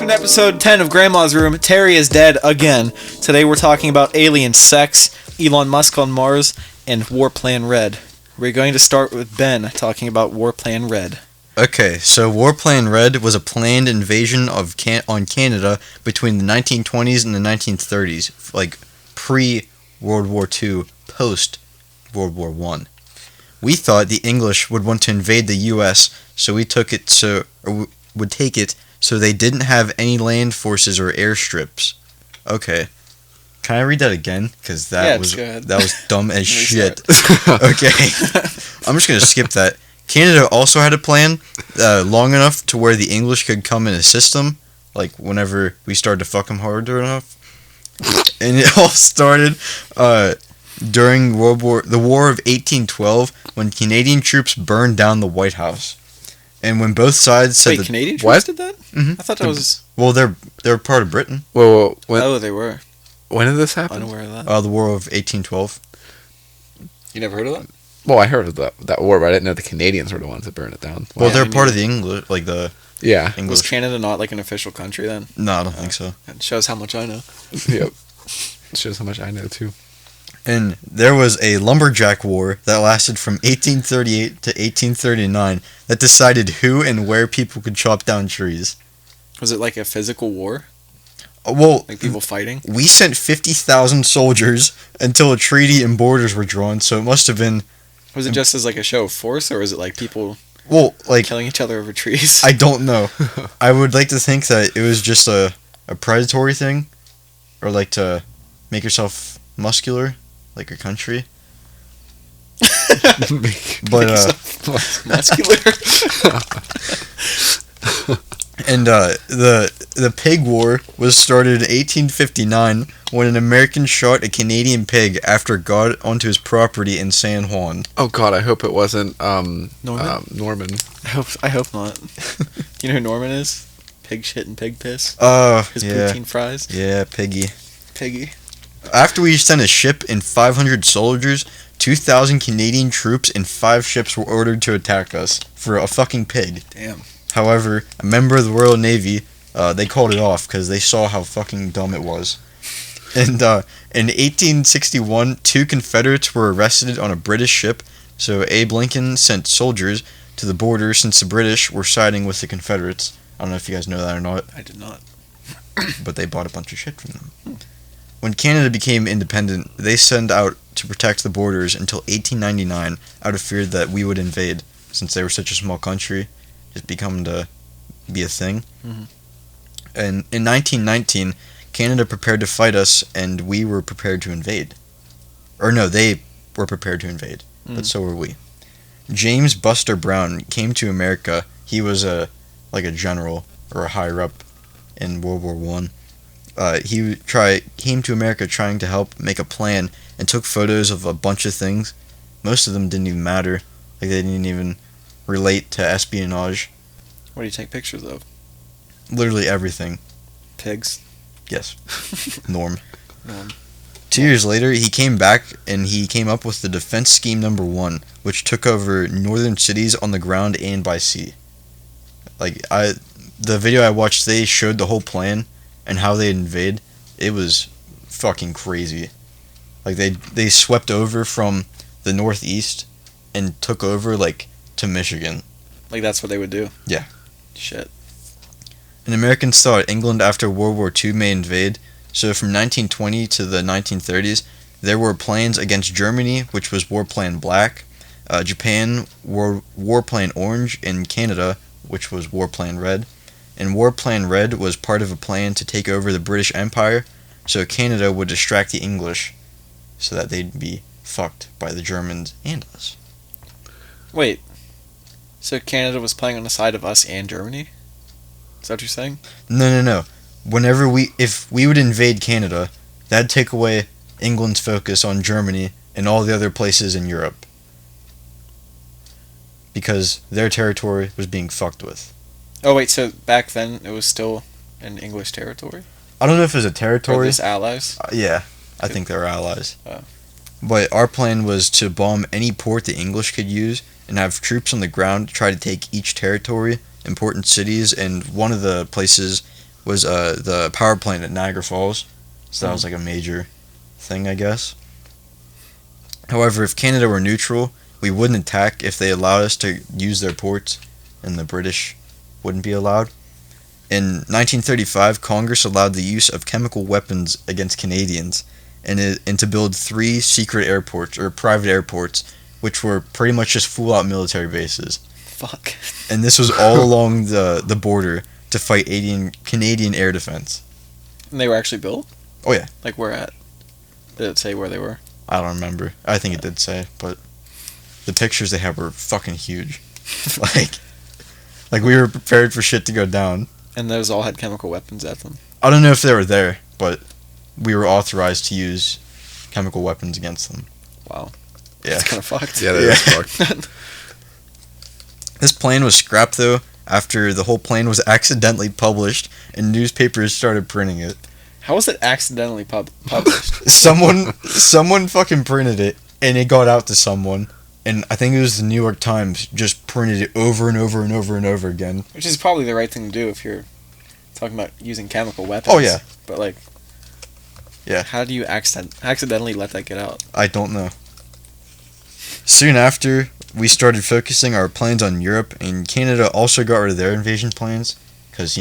Welcome to episode 10 of Grandma's Room. Terry is dead again. Today we're talking about alien sex, Elon Musk on Mars, and War Plan Red. We're going to start with Ben talking about War Plan Red. Okay, so War Plan Red was a planned invasion on Canada between the 1920s and the 1930s, like pre-World War II, post-World War I. We thought the English would want to invade the U.S., so we took it would take it so they didn't have any land forces or airstrips. Okay. Can I read that again? Because that was dumb as shit. Okay. I'm just going to skip that. Canada also had a plan long enough to where the English could come and assist them, like whenever we started to fuck them harder enough. And it all started during the War of 1812, when Canadian troops burned down the White House. And when both sides said Canadian troops did that? Mm-hmm. I thought that was... Well, they're part of Britain. Whoa, they were. When did this happen? Unaware of that. The War of 1812. You never heard of that? Well, I heard of that war, but I didn't know the Canadians were the ones that burned it down. Well, they're part of the English, like the English. Was Canada not like an official country then? No, I don't think so. It shows how much I know. Yep. It shows how much I know, too. And there was a lumberjack war that lasted from 1838 to 1839 that decided who and where people could chop down trees. Was it like a physical war? Well, like people fighting? We sent 50,000 soldiers until a treaty and borders were drawn, so it must have been... Was it just as like a show of force, or was it like people killing each other over trees? I don't know. I would like to think that it was just a predatory thing, or like to make yourself muscular, like your country. But muscular. And the pig war was started in 1859 when an American shot a Canadian pig after it got onto his property in San Juan. Oh God, I hope it wasn't Norman. I hope not. You know who Norman is? Pig shit and pig piss. His poutine fries. Yeah, Piggy. Piggy. After we sent a ship and 500 soldiers, 2,000 Canadian troops and 5 ships were ordered to attack us for a fucking pig. Damn. However, a member of the Royal Navy, they called it off because they saw how fucking dumb it was. And in 1861, 2 Confederates were arrested on a British ship, so Abe Lincoln sent soldiers to the border since the British were siding with the Confederates. I don't know if you guys know that or not. I did not. But they bought a bunch of shit from them. When Canada became independent, they sent out to protect the borders until 1899 out of fear that we would invade, since they were such a small country. Just become to be a thing. Mm-hmm. And in 1919, Canada prepared to fight us, and we were prepared to invade. Or no, they were prepared to invade, but so were we. James Buster Brown came to America. He was a general or a higher up in World War One. He came to America trying to help make a plan and took photos of a bunch of things. Most of them didn't even matter. Like, they didn't even relate to espionage. What do you take pictures of? Literally everything. Pigs? Yes. Norm. 2 years later, he came back and he came up with the Defense Scheme Number 1, which took over northern cities on the ground and by sea. The video I watched, they showed the whole plan and how they'd invade. It was fucking crazy. Like, they swept over from the northeast and took over, to Michigan. Like, that's what they would do? Yeah. Shit. And Americans thought England after World War II may invade, so from 1920 to the 1930s, there were plans against Germany, which was War Plan Black, Japan, War Plan Orange, and Canada, which was War Plan Red. And War Plan Red was part of a plan to take over the British Empire, so Canada would distract the English so that they'd be fucked by the Germans and us. Wait. So Canada was playing on the side of us and Germany? Is that what you're saying? No. If we would invade Canada, that'd take away England's focus on Germany and all the other places in Europe. Because their territory was being fucked with. Oh, wait, so back then it was still an English territory? I don't know if it was a territory. Or just allies? Yeah, I think they were allies. Oh. But our plan was to bomb any port the English could use and have troops on the ground try to take each territory, important cities, and one of the places was the power plant at Niagara Falls. So that was like a major thing, I guess. However, if Canada were neutral, we wouldn't attack if they allowed us to use their ports, and the British wouldn't be allowed. In 1935, Congress allowed the use of chemical weapons against Canadians, and to build 3 secret airports, or private airports, which were pretty much just full-out military bases. Fuck. And this was all along the border to fight Canadian air defense. And they were actually built? Oh, yeah. Like where at? Did it say where they were? I don't remember. I think it did say, but the pictures they had were fucking huge. like we were prepared for shit to go down. And those all had chemical weapons at them? I don't know if they were there, but we were authorized to use chemical weapons against them. Wow. Yeah. That's kind of fucked. Yeah, that is fucked. This plan was scrapped, though, after the whole plan was accidentally published and newspapers started printing it. How was it accidentally published? Someone fucking printed it, and it got out to someone, and I think it was the New York Times just printed it over and over and over and over again. Which is probably the right thing to do if you're talking about using chemical weapons. Oh, yeah. But, like... Yeah. How do you accidentally let that get out? I don't know. Soon after, we started focusing our plans on Europe, and Canada also got rid of their invasion plans, because,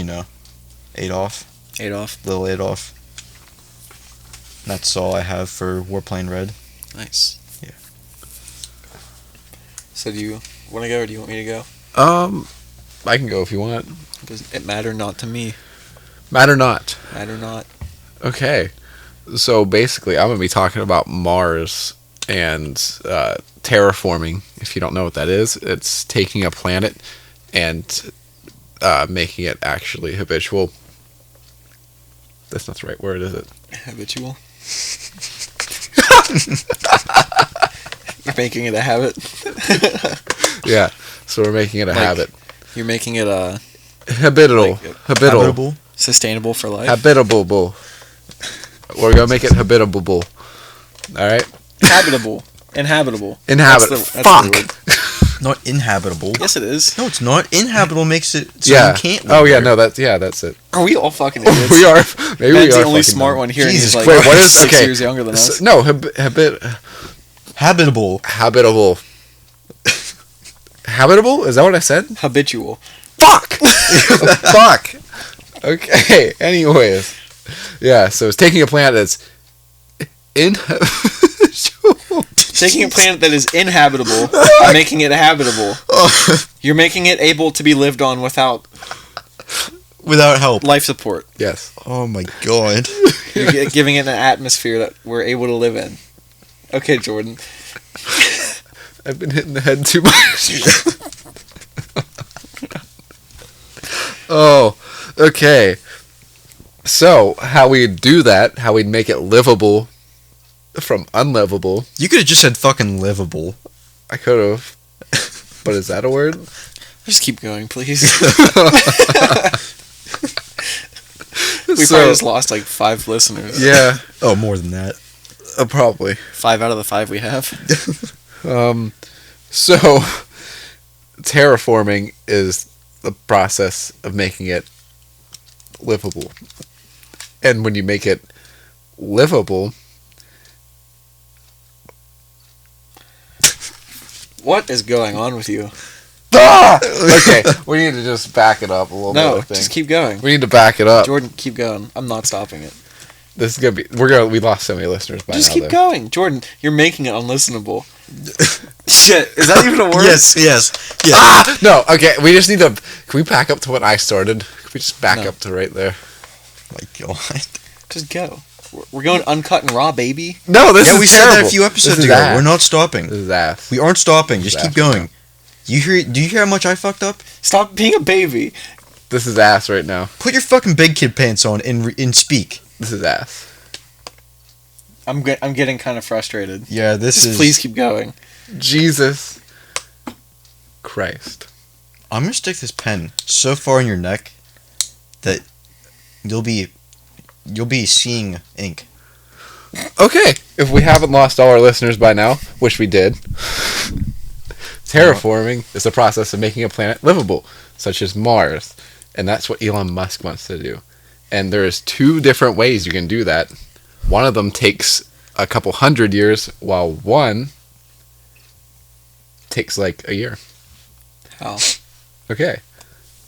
Adolf. Little Adolf. That's all I have for Warplane Red. Nice. Yeah. So do you want to go or do you want me to go? I can go if you want. Does it matter not to me? Matter not. Matter not. Okay. So basically, I'm going to be talking about Mars and terraforming. If you don't know what that is, it's taking a planet and making it actually habitual. That's not the right word, is it? Habitual. You're making it a habit. Yeah. So we're making it a habit. You're making it a Habitable. Habitable. sustainable for life. Habitable. We're going to make it habitable. All right? Habitable. Inhabitable. Fuck. Not inhabitable. Yes, it is. No, it's not. Inhabitable makes it so Yeah. you can't live Oh, yeah, there. no, that's it. Are we all fucking idiots? We are. Maybe Ben's we are the only fucking smart dumb. one here, Jesus and he's like Wait, what is 6 okay? years younger than us. No, Habitable. Habitable? Is that what I said? Habitual. Fuck! Fuck! Okay, anyways. Yeah, so it's taking a planet that's Taking a planet that is inhabitable and making it habitable. You're making it able to be lived on without help. life support. Yes. Oh my god. You're giving it an atmosphere that we're able to live in. Okay, Jordan. I've been hitting the head too much. Oh, okay. So, how we'd do that, how we'd make it livable from unlivable. You could have just said fucking livable. I could have. But is that a word? Just keep going, please. We probably just lost like 5 listeners. Yeah. Oh, more than that. Probably. 5 out of the 5 we have. So, terraforming is the process of making it livable. And when you make it livable... What is going on with you? Okay, we need to just back it up a little bit. No, I think. just keep going. We need to back it up. Jordan, keep going. I'm not stopping it. This is gonna be. We lost so many listeners by Just now. keep going. Jordan, you're making it unlistenable. Shit, is that even a word? Yes. No, okay. We just need to. Can we back up to what I started? Can we just back up to right there? My god. Just go. We're going uncut and raw, baby. No, this is we terrible. said that a few episodes ago. We're not stopping. This is ass. We aren't stopping. Just This is keep ass. going. Do you hear how much I fucked up? Stop being a baby. This is ass right now. Put your fucking big kid pants on and speak. This is ass. I'm getting kind of frustrated. Yeah, Just please keep going. Jesus Christ. I'm gonna stick this pen so far in your neck that you'll be seeing ink. Okay, if we haven't lost all our listeners by now, which we did, terraforming is the process of making a planet livable, such as Mars, and that's what Elon Musk wants to do. And there's 2 different ways you can do that. One of them takes a couple hundred years, while one takes like a year. How? Okay.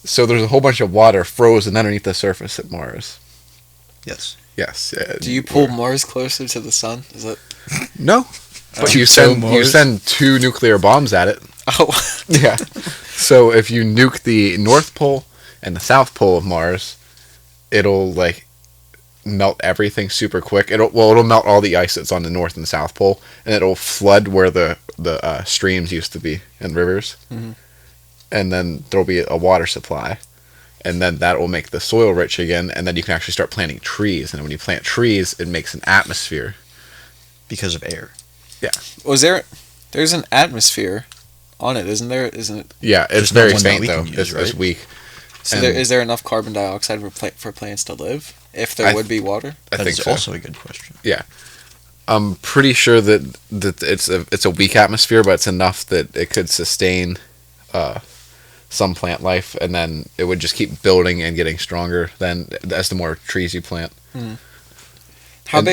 So there's a whole bunch of water frozen underneath the surface at Mars. Yes. Yes. Do you pull Mars closer to the sun? Is it? No. But Do you you send send 2 nuclear bombs at it. Oh. Yeah. So if you nuke the North Pole and the South Pole of Mars, it'll like melt everything super quick. It'll melt all the ice that's on the North and South Pole, and it'll flood where the streams used to be and rivers. Mm-hmm. And then there'll be a water supply, and then that will make the soil rich again, and then you can actually start planting trees. And when you plant trees, it makes an atmosphere Because of air. Yeah. There's an atmosphere on it, isn't there? Isn't it? Yeah, it's Just not very one that faint we though. can use, It's right? weak. So And is there enough carbon dioxide for plants to live? If there would be water? I That think is so. also a good question. I'm pretty sure that it's a weak atmosphere, but it's enough that it could sustain some plant life, and then it would just keep building and getting stronger. Then as the more trees you plant, How And-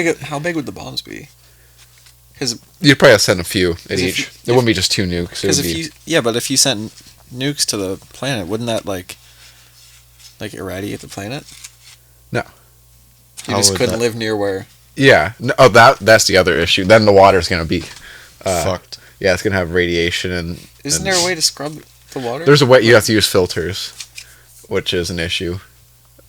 big would the bombs be? Because you'd probably have to send a few at if each. you- It wouldn't be just 2 nukes. It would if be, if you sent nukes to the planet, wouldn't that like irradiate the planet? No. You How just would couldn't that- live near where. yeah. No, that's the other issue. Then the water's gonna be Fucked. yeah, it's gonna have radiation and. Isn't and there a way to scrub the water? There's a way you have to use filters, which is an issue.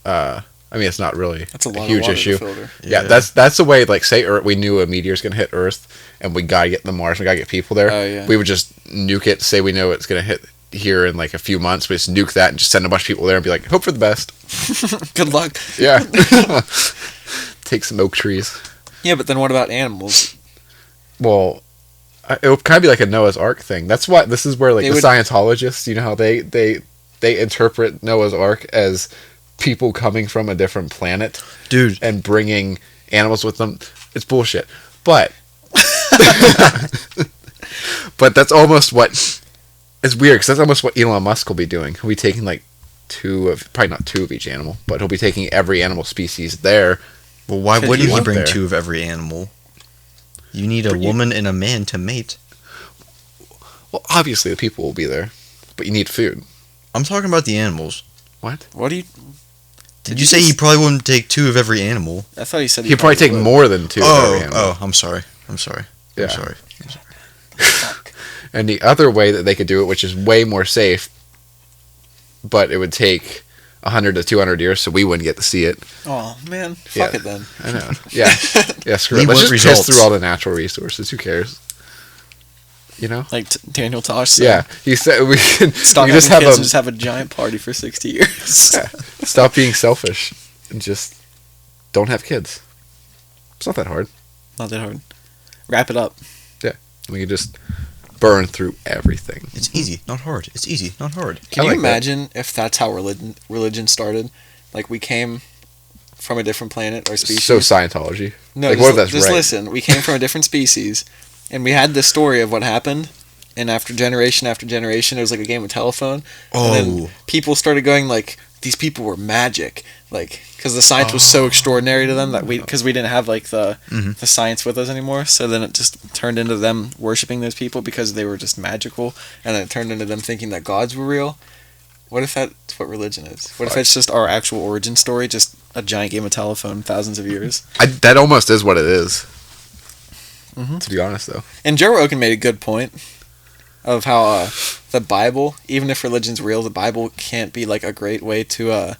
I mean, it's not really That's a lot huge of water issue. to filter. Yeah, that's the way. Like, say we knew a meteor's gonna hit Earth, and we gotta get the Mars. We gotta get people there. Oh, yeah. We would just nuke it. Say we know it's gonna hit here in like a few months. We just nuke that and just send a bunch of people there and be like, hope for the best. Good luck. Yeah. Take some oak trees. Yeah, but then what about animals? Well, it would kind of be like a Noah's Ark thing. That's why this is where like They the would- Scientologists, you know how they interpret Noah's Ark as people coming from a different planet Dude, and bringing animals with them. It's bullshit. But but that's almost what it's weird because that's almost what Elon Musk will be doing. He'll be taking like probably not 2 of each animal, but he'll be taking every animal species there. well, why Could wouldn't you he want bring there? 2 of every animal? You need a But you- woman and a man to mate. Well, obviously the people will be there, but you need food. I'm talking about the animals. What? What do you? Did you say he probably wouldn't take 2 of every animal? I thought he said He'd probably take would. more than 2 of every animal. Oh, I'm sorry. I'm sorry. Yeah. I'm sorry. Fuck. And the other way that they could do it, which is way more safe, but it would take 100 to 200 years, so we wouldn't get to see it. Oh man, fuck Yeah. it then. I know. Yeah. Yeah, screw We it. Let's want just results. piss through all the natural resources. Who cares? You know? Like Daniel Tosh said. Yeah. He said we can, Stop we having just have kids a, and just have a giant party for 60 years. yeah, stop being selfish and just don't have kids. It's not that hard. Not that hard. Wrap it up. We can just burn through everything. It's easy, not hard. It's easy, not hard. Can I you like that. imagine if that's how religion started? Like we came from a different planet or species. So Scientology. No, Like, just, what if that's just right? listen. We came from a different species, and we had this story of what happened. And after generation, it was like a game of telephone. And then Oh, people started going like, these people were magic, like because the science was so extraordinary to them that we didn't have like the science with us anymore. So then it just turned into them worshiping those people because they were just magical, and then it turned into them thinking that gods were real. What if that's what religion is? What if it's just our actual origin story, just a giant game of telephone, thousands of years? That almost is what it is. Mhm. To be honest, though. And Joe Rogan made a good point of how the Bible, even if religion's real, the Bible can't be like a great way to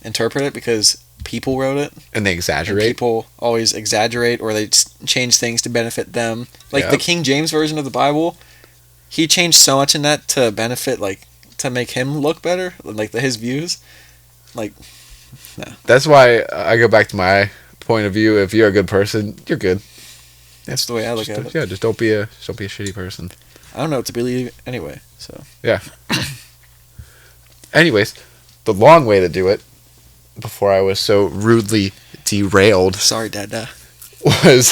interpret it because people wrote it. And they And exaggerate. people always exaggerate or they change things to benefit them. Like the Yep. King James version of the Bible, he changed so much in that to benefit, like to make him look better, like his views. Like, That's why I go back to my point of view. If you're a good person, you're good. that's the way I look at it. Yeah, just don't be a shitty person. I don't know what to believe anyway. So Anyways, the long way to do it, before I was so rudely derailed, sorry, Dada. was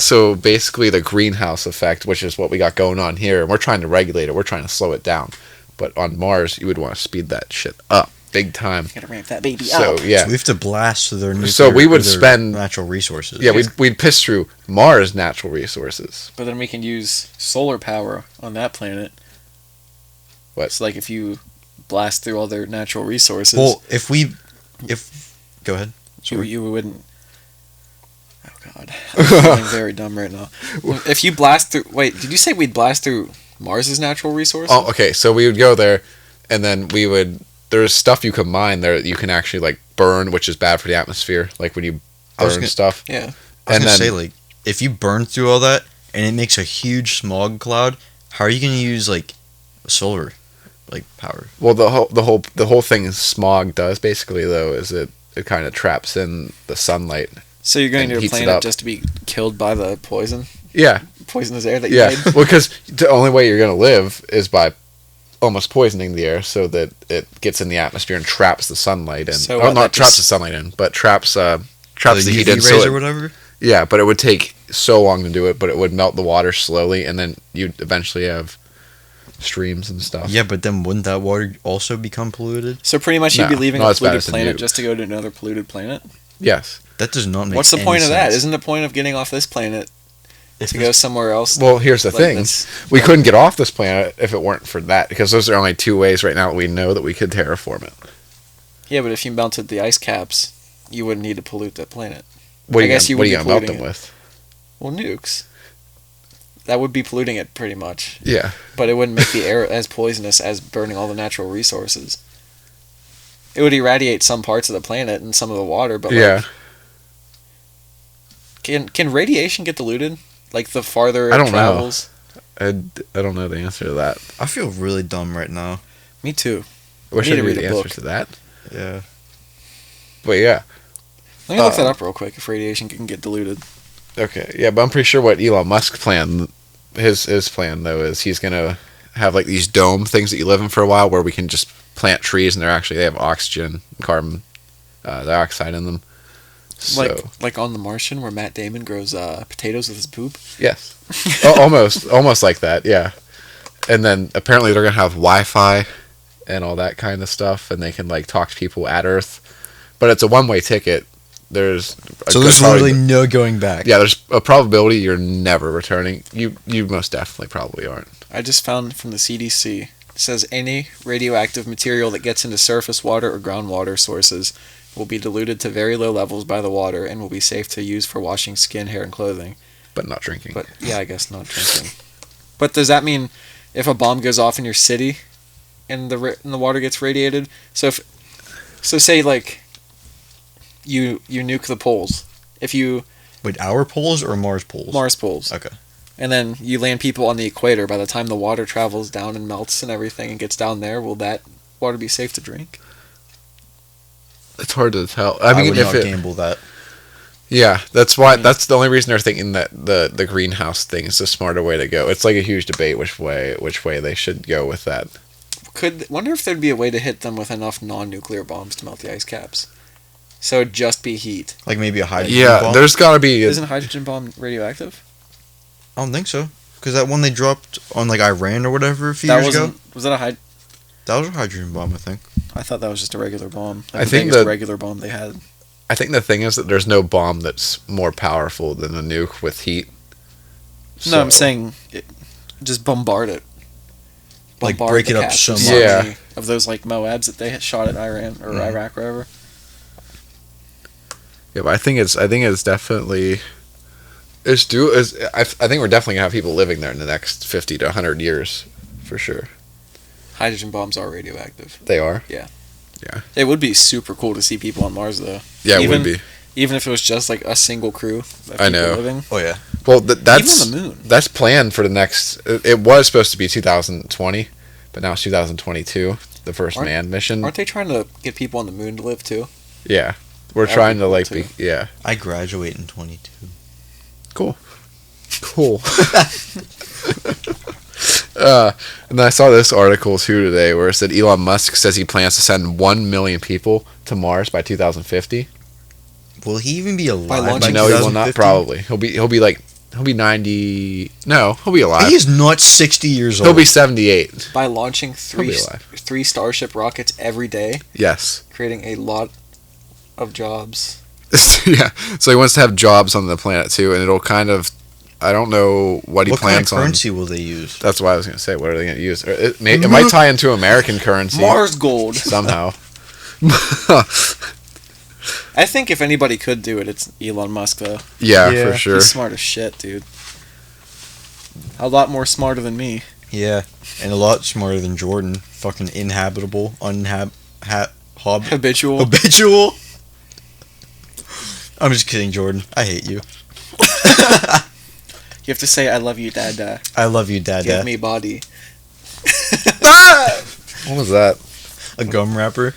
so basically the greenhouse effect, which is what we got going on here, and we're trying to regulate it. We're trying to slow it down. But on Mars, you would want to speed that shit up. big time. Gotta ramp that baby So up. yeah, So we have to blast their nuclear, So we would their spend- natural resources. yeah, we'd piss through Mars' natural resources. But then we can use solar power on that planet. What? It's like if you blast through all their natural resources, Well, go ahead. you wouldn't. Oh God, I'm feeling very dumb right now. If you blast through, wait, did you say we'd blast through Mars's natural resources? Oh, okay. So we would go there, and then we would. There's stuff you can mine there that you can actually like burn, which is bad for the atmosphere. Like when you I was burn gonna- stuff. Yeah. I was And gonna then- say, like, if you burn through all that and it makes a huge smog cloud, how are you gonna use like solar, like power? Well, the whole thing smog does basically though is it kind of traps in the sunlight. So you're going And to a heats it planet up. just to be killed by the Yeah, poisonous air that you yeah. made? Well, because the only way you're gonna live is by almost poisoning the air so that it gets in the atmosphere and traps the sunlight in. So oh, what, not that traps just- the sunlight in, but traps the The heat UV in. So rays it- or whatever. yeah, but it would take so long to do it, but it would melt the water slowly, and then you'd eventually have streams and stuff. Yeah, but then wouldn't that water also become polluted? So pretty much you'd be No, leaving not a as bad polluted as the planet nuke. just to go to another polluted planet? Yes. That does not make. What's the any point of that? sense. Isn't the point of getting off this planet If to it's- go somewhere else? Well, here's the Like thing. this- We couldn't get off this planet if it weren't for that, because those are only two ways right now that we know that we could terraform it. Yeah, but if you melted the ice caps, you wouldn't need to pollute that planet. What I are you guess gonna, you what are would you be gonna melt them polluting with? Well, nukes. That would be polluting it pretty much. Yeah. But it wouldn't make the air as poisonous as burning all the natural resources. It would irradiate some parts of the planet and some of the water, but Yeah. like, can radiation get diluted? Like the farther it I don't know. travels? I don't know the answer to that. I feel really dumb right now. Me too. I wish need I to knew read the a answer book. to that. Yeah. But yeah. Let me look that up real quick if radiation can get diluted. Okay. Yeah, but I'm pretty sure what Elon Musk's plan, his plan though, is he's gonna have like these dome things that you live in for a while, where we can just plant trees and they have oxygen, carbon dioxide in them. So Like on The Martian where Matt Damon grows potatoes with his poop. yes, almost like that. Yeah. And then apparently they're gonna have Wi-Fi and all that kind of stuff, and they can like talk to people at Earth, but it's a one-way ticket. There's a So good there's probably- literally no going back. yeah, there's a probability you're never returning. You most definitely probably aren't. I just found from the CDC. It says any radioactive material that gets into surface water or groundwater sources will be diluted to very low levels by the water and will be safe to use for washing skin, hair, and clothing. But not drinking. But yeah, I guess not drinking. But does that mean if a bomb goes off in your city and the water gets radiated? So say like you nuke the poles. If you Wait, our poles or Mars poles? Mars poles. Okay. And then you land people on the equator. By the time the water travels down and melts and everything and gets down there, will that water be safe to drink? It's hard to tell. I I mean, would if not it, gamble that. yeah, that's why. That's the only reason they're thinking that the greenhouse thing is the smarter way to go. It's like a huge debate which way they should go with that. Wonder if there'd be a way to hit them with enough non-nuclear bombs to melt the ice caps. So it'd just be heat. Like maybe a hydrogen Yeah, bomb? there's got to be. Isn't a hydrogen bomb radioactive? I don't think so. Because that one they dropped on like Iran or whatever a few That years ago. was that a hyd? That was a hydrogen bomb, I think. I thought that was just a regular bomb. I the think biggest that- regular bomb they had. I think the thing is that there's no bomb that's more powerful than a nuke with heat. No, I'm So- saying just bombard it. Like, Bombard break the it up caps so with much. Yeah. many of those like Moabs that they had shot at Iran or Mhm. Iraq or wherever. Yeah, but I think it's definitely. I think we're definitely gonna have people living there in the next 50 to 100 years, for sure. Hydrogen bombs are radioactive. They are. It would be super cool to see people on Mars though. Yeah, it Even- would be. Even if it was just like a single crew of I people know. living. Oh, yeah. Well, that's Even on the moon. that's planned for the next. It was supposed to be 2020, but now it's 2022. The 1st Aren't- manned mission. Aren't they trying to get people on the moon to live too? Yeah, we're That'd trying be to cool, like too. be. Yeah, I graduate in 22. cool. And then I saw this article too today where it said Elon Musk says he plans to send 1 million people to Mars by 2050. Will he even be alive by launching- No, he will not. 2050? Probably. He'll be 90. No, he'll be alive. He is not 60 years old. He'll be 78. By launching He'll be alive. 3 Starship rockets every day, Yes. creating a lot of jobs. Yeah. So he wants to have jobs on the planet too, and it'll kind of. I don't know what he What kind of plans on. currency will they use? That's what I was going to say. What are they going to use? It might tie into American currency Mars gold. somehow. I think if anybody could do it, it's Elon Musk, though. Yeah, Yeah. for sure. He's smart as shit, dude. A lot more smarter than me. Yeah, and a lot smarter than Jordan. Fucking inhabitable, Habitual. habitual. I'm just kidding, Jordan. I hate you. You have to say, I love you, Dada. I love you, Dada. Give me body. What was that? A gum wrapper.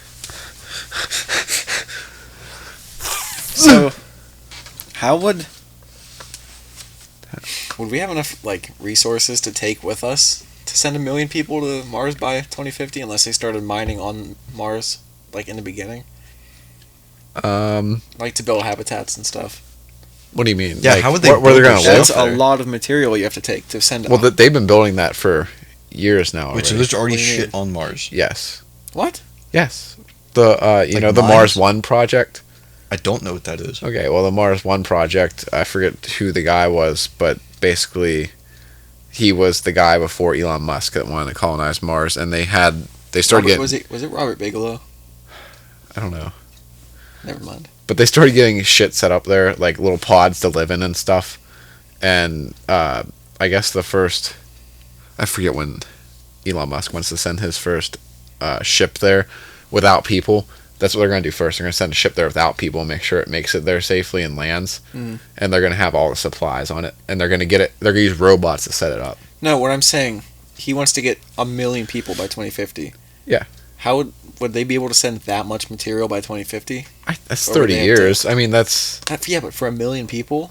So, how would we have enough resources to take with us to send 1 million people to Mars by 2050 unless they started mining on Mars in the beginning, to build habitats and stuff? What do you mean? Yeah, how would they where they're build going to their live? That's a there? lot of material you have to take to send. Well, they've been building that for years now. Which already. there's already What do you shit on Mars. Yes. What? Yes. The the mines? Mars One project. I don't know what that is. Okay, well, the Mars One project, I forget who the guy was, but basically, he was the guy before Elon Musk that wanted to colonize Mars, and they started getting. Was it Robert Bigelow? I don't know, Never mind. but they started getting shit set up there, like little pods to live in and stuff, and I guess the first, I forget when Elon Musk wants to send his first ship there without people. That's what they're going to do first. They're going to send a ship there without people and make sure it makes it there safely and lands. Mm. And they're going to have all the supplies on it. And they're going to get it. They're going to use robots to set it up. No, what I'm saying, he wants to get 1 million people by 2050. Yeah. How would they be able to send that much material by 2050? That's Or would 30 they have years. I mean, that's... Yeah, but for 1 million people?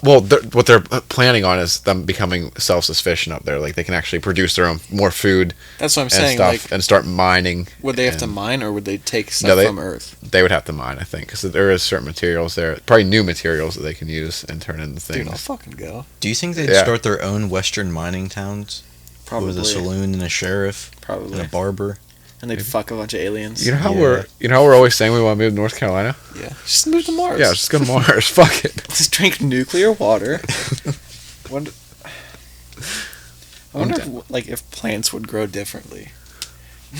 Well, what they're planning on is them becoming self-sufficient up there. Like, they can actually produce their own more food That's what I'm and saying. stuff and start mining. Would they have to and mine, or would they take stuff from Earth? They would have to mine, I think, because there is certain materials there. Probably new materials that they can use and turn into things. Dude, I'll fucking go. Do you think they'd Yeah. start their own western mining towns? Probably. With a saloon and a sheriff Probably. and a barber? And they'd fuck a bunch of aliens. You know how Yeah. we're always saying we want to move to North Carolina? Yeah. Just move to Mars. Yeah, just go to Mars. Fuck it. Just drink nuclear water. I wonder if plants would grow differently.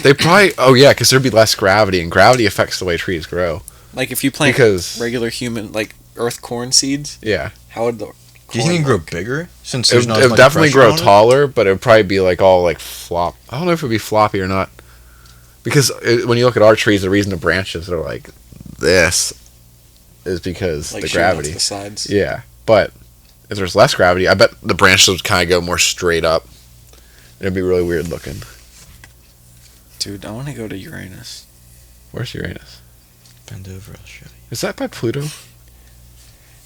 They probably. Oh yeah, because there'd be less gravity, and gravity affects the way trees grow. If you plant Because regular human, Earth corn seeds, yeah, how would the Do you think it'd grow bigger? Since it there's not as would much definitely pressure grow on it? taller, but it would probably be all flop. I don't know if it'd be floppy or not, because when you look at our trees, the reason the branches are like this is because the shooting out to gravity. the sides. Yeah, but if there's less gravity, I bet the branches would kind of go more straight up. It'd be really weird looking. Dude, I want to go to Uranus. Where's Uranus? Bend over, I'll show you. Is that by Pluto?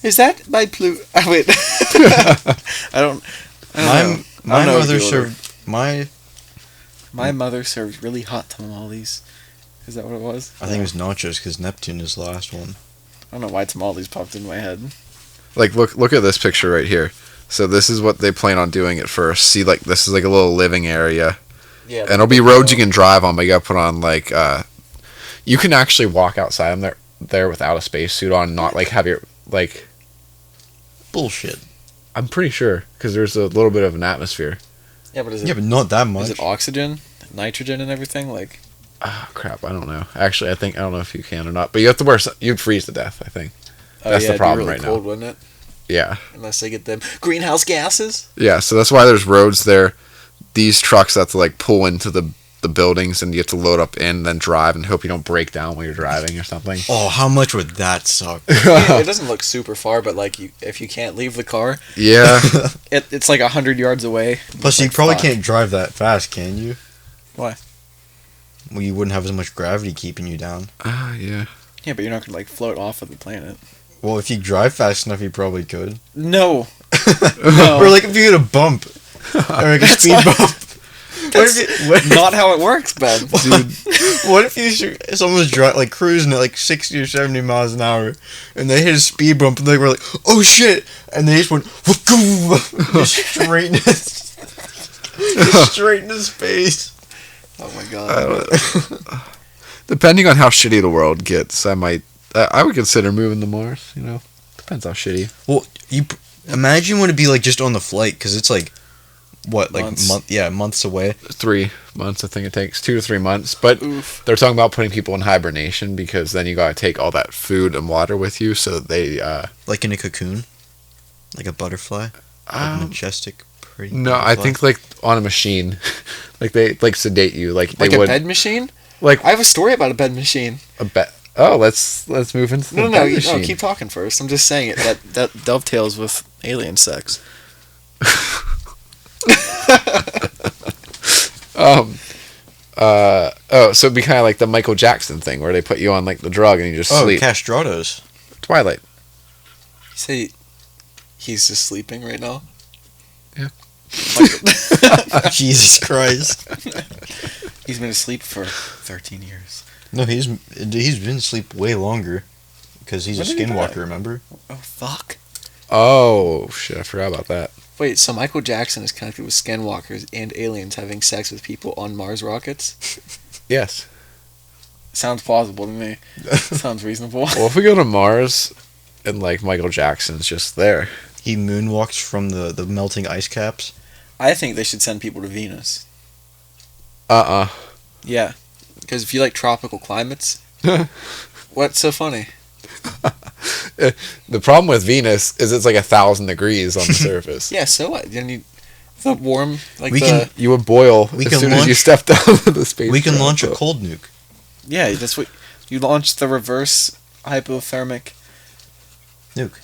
Is that by Pluto? Wait. I don't know. My I don't know mother the order. served my. My mother served really hot tamales. Is that what it was? I think it was nachos because Neptune is the last one. I don't know why tamales popped in my head. Look at this picture right here. So this is what they plan on doing at first. See, this is a little living area. Yeah. And it'll be roads you can drive on, but you gotta put on you can actually walk outside them there without a spacesuit on, not have your Bullshit. I'm pretty sure because there's a little bit of an atmosphere. Yeah, but is Yeah, but not that is much. it oxygen, nitrogen, and everything? Ah, crap, I don't know. Actually, I don't know if you can or not, but you have to wear. You'd freeze to death, I think. That's the it'd be problem really right cold, now. wouldn't it? Yeah, Unless they get them greenhouse gases. yeah. So that's why there's roads there. These trucks have to pull into the buildings, and you have to load up in, then drive, and hope you don't break down while you're driving or something. Oh, how much would that suck? It doesn't look super far, but if you can't leave the car, Yeah. it's 100 yards away. Plus, you probably can't drive that fast, can you? Why? Well, you wouldn't have as much gravity keeping you down. Ah, yeah. Yeah, but you're not gonna float off of the planet. Well, if you drive fast enough, you probably could. No. Or if you hit a bump. Or a speed not- bump. What Not how it works, Ben. Dude, what if someone's cruising at 60 or 70 miles an hour, and they hit a speed bump, and they were like, "Oh shit!" and they just went just straight into his face. Oh my god. Depending on how shitty the world gets, I would consider moving to Mars. Depends how shitty. Well, you imagine what it'd be like just on the flight, because it's like what, like Months. months away. 3 months, I think it takes 2 to 3 months. But Oof. they're talking about putting people in hibernation because then you gotta take all that food and water with you, so that they. Like in a cocoon, like a butterfly, like majestic, pretty. No, butterfly. I think like on a machine, like they sedate you, like they Like a would. bed machine? Like I have a story about a bed machine. a bed. Oh, let's move into the No, bed machine. keep talking first. I'm just saying it. That dovetails with alien sex. So it'd be kind of like the Michael Jackson thing where they put you on like the drug and you just sleep. castratos. Twilight. You say he's just sleeping right now? Yeah. Jesus Christ. He's been asleep for 13 years. No, he's been asleep way longer, because he's When a did he die? skinwalker. Remember? Oh, fuck. Oh shit! I forgot about that. Wait, so Michael Jackson is connected with skinwalkers and aliens having sex with people on Mars rockets? Yes. Sounds plausible to me. Sounds reasonable. Well, if we go to Mars, and like Michael Jackson's just there. He moonwalks from the melting ice caps. I think they should send people to Venus. Yeah. Because if you like tropical climates, what's so funny? The problem with Venus is it's like 1,000 degrees on the surface. Yeah, so what? You need the warm, like We the... can- You would boil We as can soon as you launch- stepped out of the space. We can shuttle. launch a cold nuke. Yeah, that's what... You launch the reverse hypothermic... Nuke.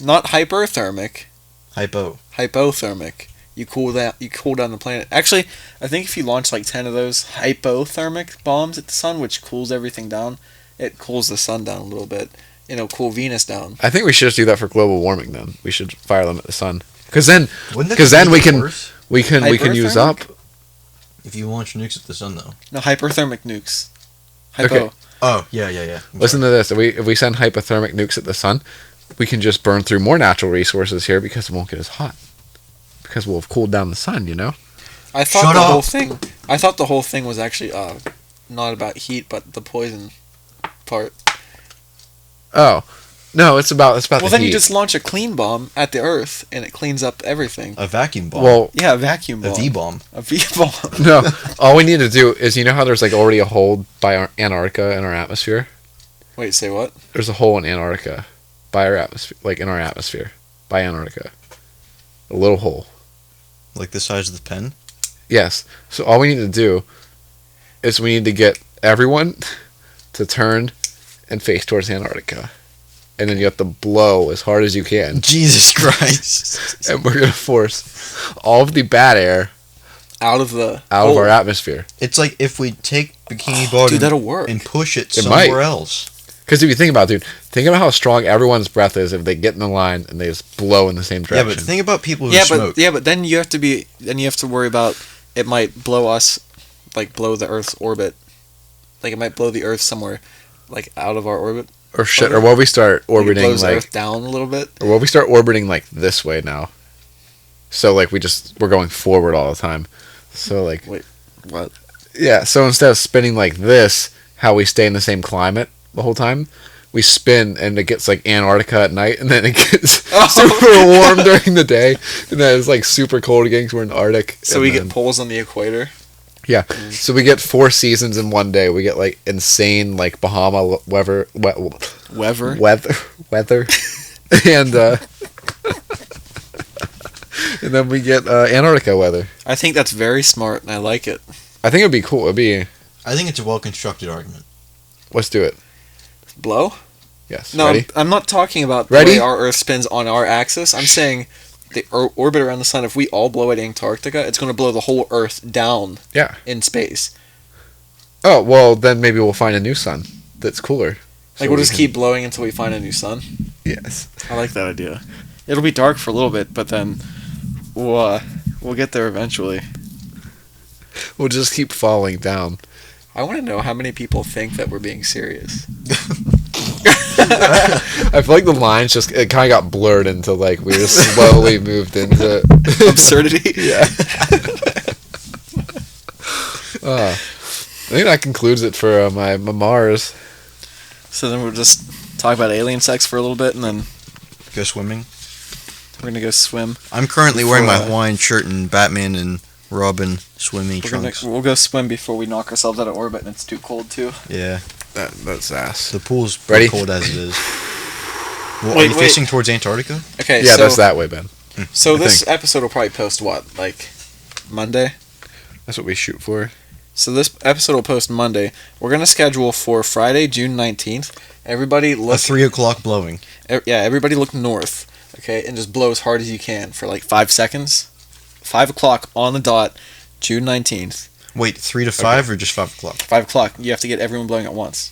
Not hyperthermic. Hypo. Hypothermic. You cool down the planet. Actually, I think if you launch like 10 of those hypothermic bombs at the sun, which cools everything down, it cools the sun down a little bit. It'll cool Venus down. I think we should just do that for global warming. Then we should fire them at the sun, because then Wouldn't that because then make we it can worse? we can use up. Hyperthermic? If you launch nukes at the sun, though. No, hyperthermic nukes. Hypo. Okay. Oh, yeah. Listen to this: if we send hypothermic nukes at the sun, we can just burn through more natural resources here because it won't get as hot. Because we'll have cooled down the sun, you know. I thought Shut the up. whole thing. I thought the whole thing was actually not about heat, but the poison part. Oh, no, it's about Well, the then heat. you just launch a clean bomb at the Earth, and it cleans up everything. A vacuum bomb. Well, Yeah, a vacuum a bomb. V-bomb. A V bomb. no. All we need to do is, you know how there's like already a hole by Antarctica in our atmosphere. Wait, say what? There's a hole in Antarctica by our atmosphere, like in our atmosphere, by Antarctica. A little hole. Like the size of the pen. Yes. So all we need to do is we need to get everyone to turn and face towards Antarctica. And then you have to blow as hard as you can. Jesus Christ. And we're going to force all of the bad air Out of the out of hole. our atmosphere. It's like if we take Bikini Bottom Dude, that'll work. and push it It somewhere might. else. Because if you think about it, dude, think about how strong everyone's breath is if they get in the line and they just blow in the same Yeah, direction. but think about people who Yeah, smoke. but then you have to worry about it might blow us, like blow the Earth's orbit, like it might blow the Earth somewhere, like out of our orbit. or shit, or what we start Like it orbiting blows like, Earth down a little bit. or what we start orbiting like this way now. So like we're going forward all the time. So like What? yeah, so instead of spinning like this, how we stay in the same climate the whole time, we spin and it gets like Antarctica at night, and then it gets super warm during the day, and then it's like super cold again because we're in the Arctic. So and we then- get poles on the equator. yeah. So we get 4 seasons in one day. We get like insane like Bahama weather, Weather. weather, and and then we get Antarctica weather. I think that's very smart, and I like it. I think it'd be cool. It'd be I think it's a well-constructed argument. let's do it. Blow? Yes. No, Ready? I'm not talking about the Ready? way our Earth spins on our axis. I'm saying the orbit around the sun. If we all blow at Antarctica, it's going to blow the whole Earth down Yeah. in space. Oh well, then maybe we'll find a new sun that's cooler. Like So we'll we just can- keep blowing until we find a new sun. Yes. I like that idea. It'll be dark for a little bit, but then we'll get there eventually. We'll just keep falling down. I want to know how many people think that we're being serious. I feel like the lines just it kind of got blurred into like we just slowly moved into Absurdity. yeah. I think that concludes it for my Mars. So then we'll just talk about alien sex for a little bit, and then Go swimming. we're gonna go swim. I'm currently wearing my Before, Hawaiian shirt and Batman and Robin swimming We'll trunks. go swim before we knock ourselves out of orbit, and it's too cold too. Yeah, That's ass. the pool's pretty Ready? cold as it is. Well, Wait, are you facing towards Antarctica? Okay. Yeah, so, that's that way, Ben. So I this think. episode will probably post what, like Monday? That's what we shoot for. So this episode will post Monday. We're gonna schedule for Friday, June 19th. Everybody A look. 3 o'clock blowing. Everybody look north. Okay, and just blow as hard as you can for like 5 seconds. 5 o'clock on the dot, June 19th. Wait, 3 to 5 or just 5 o'clock? 5 o'clock. You have to get everyone blowing at once.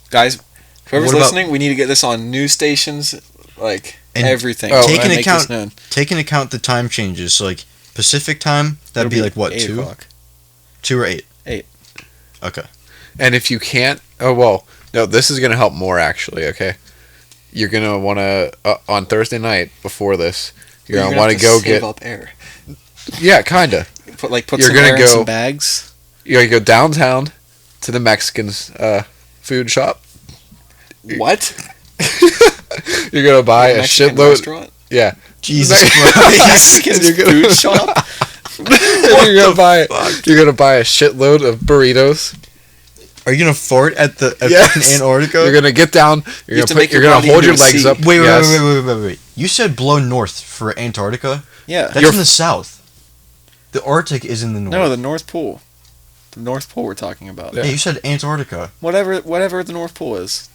Guys, whoever's What about- listening, we need to get this on news stations, like And everything. take and into make this account- known. Take into account the time changes. So, like, Pacific time, that'd It'll be like, what, 8 2? o'clock. 2 or 8? 8. Okay. And if you can't, no, this is gonna help more actually. Okay, you're gonna want to on Thursday night before this. You're gonna want to go save get up air. yeah, kinda. Put You're some gonna air in go- some bags. You're gonna go downtown to the Mexican's food shop. What? You're gonna buy a Mexican shitload. restaurant? Yeah, Jesus Mexican You're gonna- food shop? you're gonna buy a shitload of burritos. Are you gonna fart at the Yes. fucking Antarctica? You're gonna get down. You have to make You're your gonna body hold your into a legs C. up. Wait, Yes. wait. You said blow north for Antarctica? Yeah. That's You're- in the south. The Arctic is in the north. No, the North Pole. The North Pole we're talking about. Yeah, you said Antarctica. Whatever the North Pole is.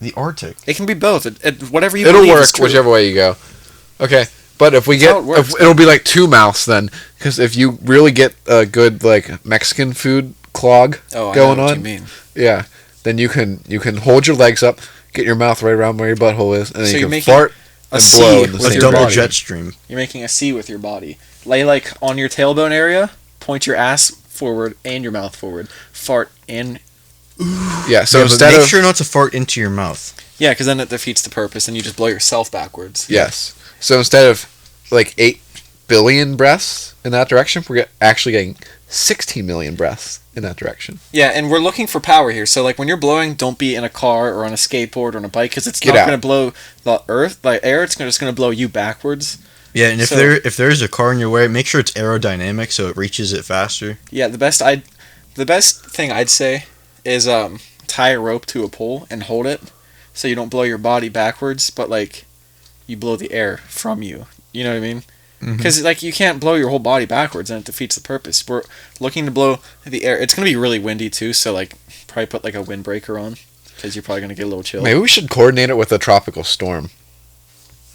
The Arctic. It can be both. Whatever you It'll believe work is true. whichever way you go. Okay, but if we That's get, how it works, it'll be like two mouths then, because if you really get a good like Mexican food clog Oh, going I know what on, you mean. yeah, then you can hold your legs up, get your mouth right around where your butthole is, and then So you you're can making fart a and C blow in the with A same your double body. jet stream. You're making a C with your body. Lay like on your tailbone area, point your ass forward and your mouth forward. Fart and Yeah, so Yeah, but instead make of sure not to fart into your mouth. yeah, because then it defeats the purpose, and you just blow yourself backwards. yes, so instead of like 8 billion breaths in that direction, we're actually getting 16 million breaths in that direction. Yeah, and we're looking for power here. So like when you're blowing, don't be in a car or on a skateboard or on a bike, because it's Get not out. going to blow the earth, like air. It's just going to blow you backwards. Yeah, and if So- there's a car in your way, make sure it's aerodynamic so it reaches it faster. Yeah, the best thing I'd say is tie a rope to a pole and hold it, so you don't blow your body backwards, but like you blow the air from you. You know what I mean? Because like you can't blow your whole body backwards, and it defeats the purpose. We're looking to blow the air. It's gonna be really windy too, so like probably put like a windbreaker on, because you're probably gonna get a little chill. Maybe we should coordinate it with a tropical storm.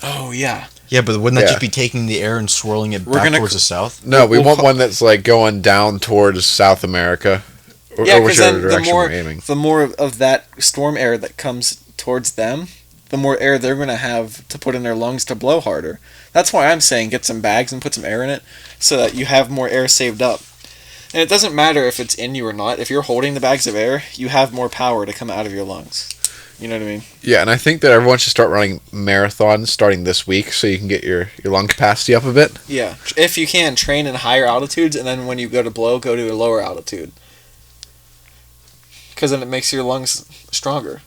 Oh yeah. Yeah, but wouldn't that Yeah. just be taking the air and swirling it We're back gonna towards cr- the south? No, we We'll want ca- one that's like going down towards South America, or, Yeah, or because whichever then the direction more we're aiming. of that storm air that comes towards them, the more air they're going to have to put in their lungs to blow harder. That's why I'm saying get some bags and put some air in it, so that you have more air saved up. And it doesn't matter if it's in you or not. If you're holding the bags of air, you have more power to come out of your lungs. You know what I mean? Yeah, and I think that everyone should start running marathons starting this week, so you can get your lung capacity up a bit. Yeah. If you can, train in higher altitudes, and then when you go to blow, go to a lower altitude. Because then it makes your lungs stronger.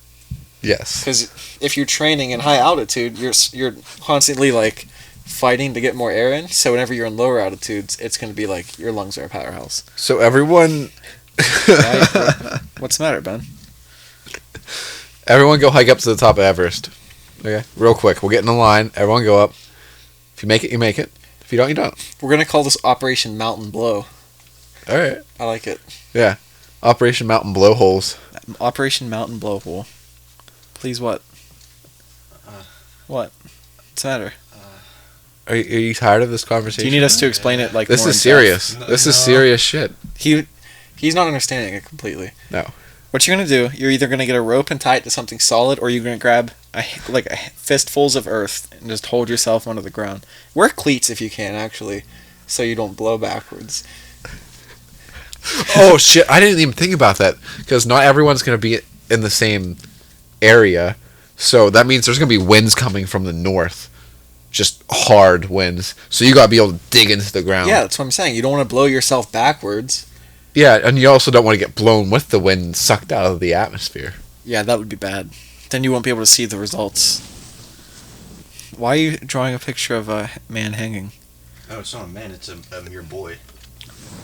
Yes. Because if you're training in high altitude, you're constantly like fighting to get more air in. So whenever you're in lower altitudes, it's going to be like your lungs are a powerhouse. So everyone, Right? What's the matter, Ben? everyone go hike up to the top of Everest. Okay, real quick. We'll get in a line. Everyone go up. If you make it, you make it. If you don't, you don't. We're going to call this Operation Mountain Blow. All right. I like it. Yeah. Operation Mountain Blowholes. Operation Mountain Blowhole. Please what? What? What's the matter? Are you tired of this conversation? Do you need us to explain it like This more is in serious. No, This is no. serious shit. depth? He's not understanding it completely. No. What you're gonna do? You're either gonna get a rope and tie it to something solid, or you're gonna grab a fistfuls of earth and just hold yourself onto the ground. Wear cleats if you can, actually, so you don't blow backwards. Oh shit! I didn't even think about that because not everyone's gonna be in the same area, so that means there's gonna be winds coming from the north, just hard winds. So you gotta be able to dig into the ground. Yeah, that's what I'm saying. You don't want to blow yourself backwards. Yeah, and you also don't want to get blown with the wind, sucked out of the atmosphere. Yeah, that would be bad. Then you won't be able to see the results. Why are you drawing a picture of a man hanging? Oh, it's not a man. It's a mere boy.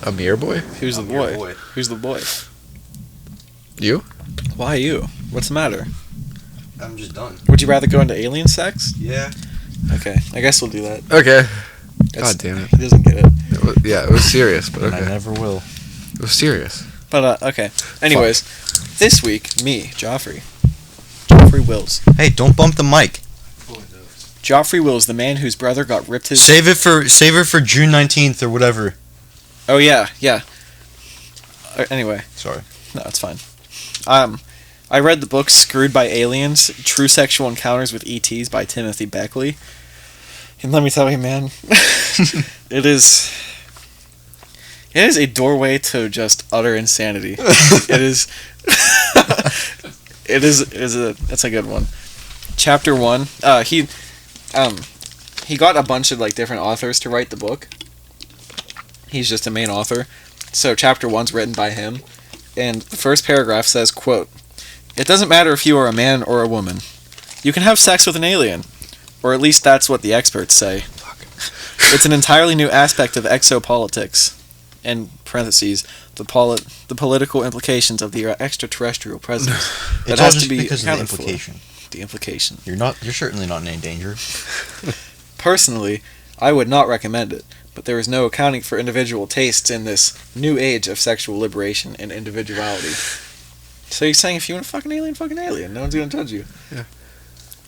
A mere boy? Who's the mere boy? boy. Who's the boy? You? Why you? What's the matter? I'm just done. Would you rather go into alien sex? Yeah. Okay, I guess we'll do that. Okay. That's- God damn it. He doesn't get it. It was serious, but I okay. never will. It was serious. But, okay. Anyways, this week, me, Joffrey Wills. Hey, don't bump the mic. Joffrey Wills, the man whose brother got ripped his... Save it for June 19th or whatever. Oh, yeah. Anyway. Sorry. No, it's fine. I read the book Screwed by Aliens, True Sexual Encounters with ETs by Timothy Beckley. And let me tell you, man, it is a doorway to just utter insanity. It's a good one. Chapter 1, he got a bunch of like different authors to write the book. He's just a main author. So chapter 1's written by him. And the first paragraph says, quote, "It doesn't matter if you are a man or a woman. You can have sex with an alien. Or at least that's what the experts say. It's an entirely new aspect of exopolitics." In parentheses, the political implications of the extraterrestrial presence. It's all just because of the accounted for. implication. The implication. You're certainly not in any danger. Personally, I would not recommend it, but there is no accounting for individual tastes in this new age of sexual liberation and individuality. So you're saying if you want to fuck an alien, no one's going to judge you. Yeah.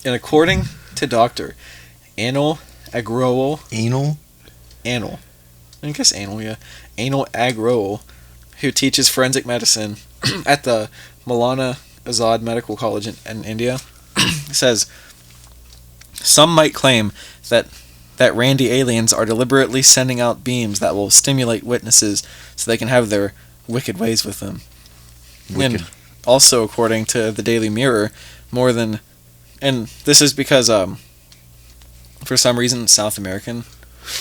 And according to Dr. Anil Agrawal, I guess anal, yeah. Anil Agrawal, who teaches forensic medicine at the Maulana Azad Medical College in India, says, "Some might claim that randy aliens are deliberately sending out beams that will stimulate witnesses so they can have their wicked ways with them." Wicked. And also, according to the Daily Mirror, and this is because for some reason South American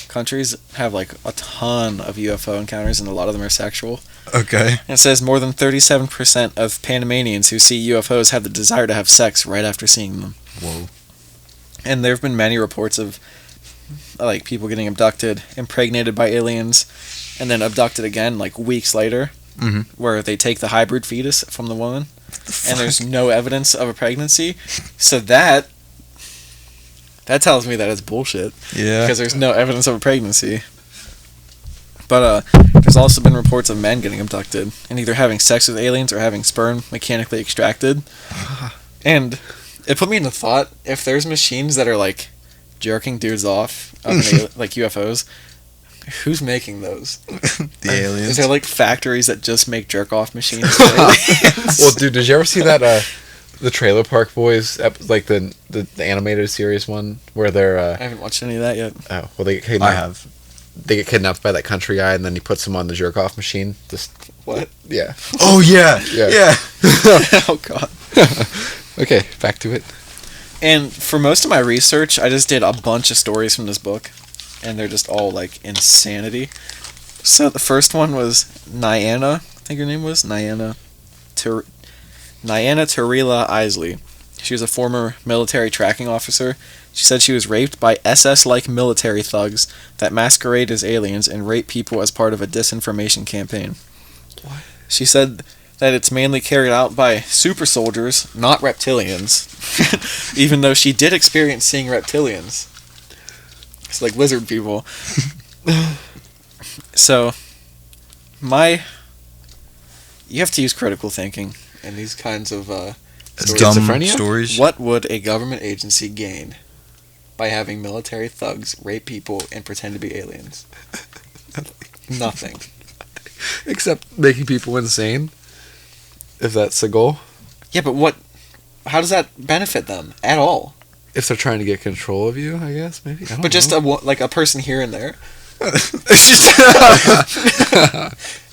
countries have like a ton of UFO encounters, and a lot of them are sexual. Okay. And it says more than 37% of Panamanians who see UFOs have the desire to have sex right after seeing them. Whoa. And there have been many reports of like people getting abducted, impregnated by aliens, and then abducted again like weeks later, where they take the hybrid fetus from the woman, and there's no evidence of a pregnancy. So that tells me that it's bullshit. Yeah. Because there's no evidence of a pregnancy. But there's also been reports of men getting abducted and either having sex with aliens or having sperm mechanically extracted. And it put me into thought, if there's machines that are like jerking dudes off, like UFOs, who's making those? The aliens. Is there like factories that just make jerk off machines for aliens? Well, dude, did you ever see that the Trailer Park Boys, like the animated series one where they're I haven't watched any of that yet. oh well they I have. They get kidnapped by that country guy, and then he puts them on the jerk off machine. Just What? yeah. Oh yeah. Yeah. Oh god. Okay, back to it. And for most of my research, I just did a bunch of stories from this book, and they're just all like insanity. So the first one was Nyana, I think her name was Nyana Tarila Isley. She was a former military tracking officer. She said she was raped by SS-like military thugs that masquerade as aliens and rape people as part of a disinformation campaign. What? She said that it's mainly carried out by super soldiers, not reptilians, even though she did experience seeing reptilians. It's like lizard people. So, you have to use critical thinking in these kinds of stories. Dumb Schizophrenia? stories. What would a government agency gain by having military thugs rape people and pretend to be aliens? Nothing. Except making people insane. If that's the goal. Yeah, but how does that benefit them at all? If they're trying to get control of you, I guess, maybe. I don't But just know. a person here and there? It's just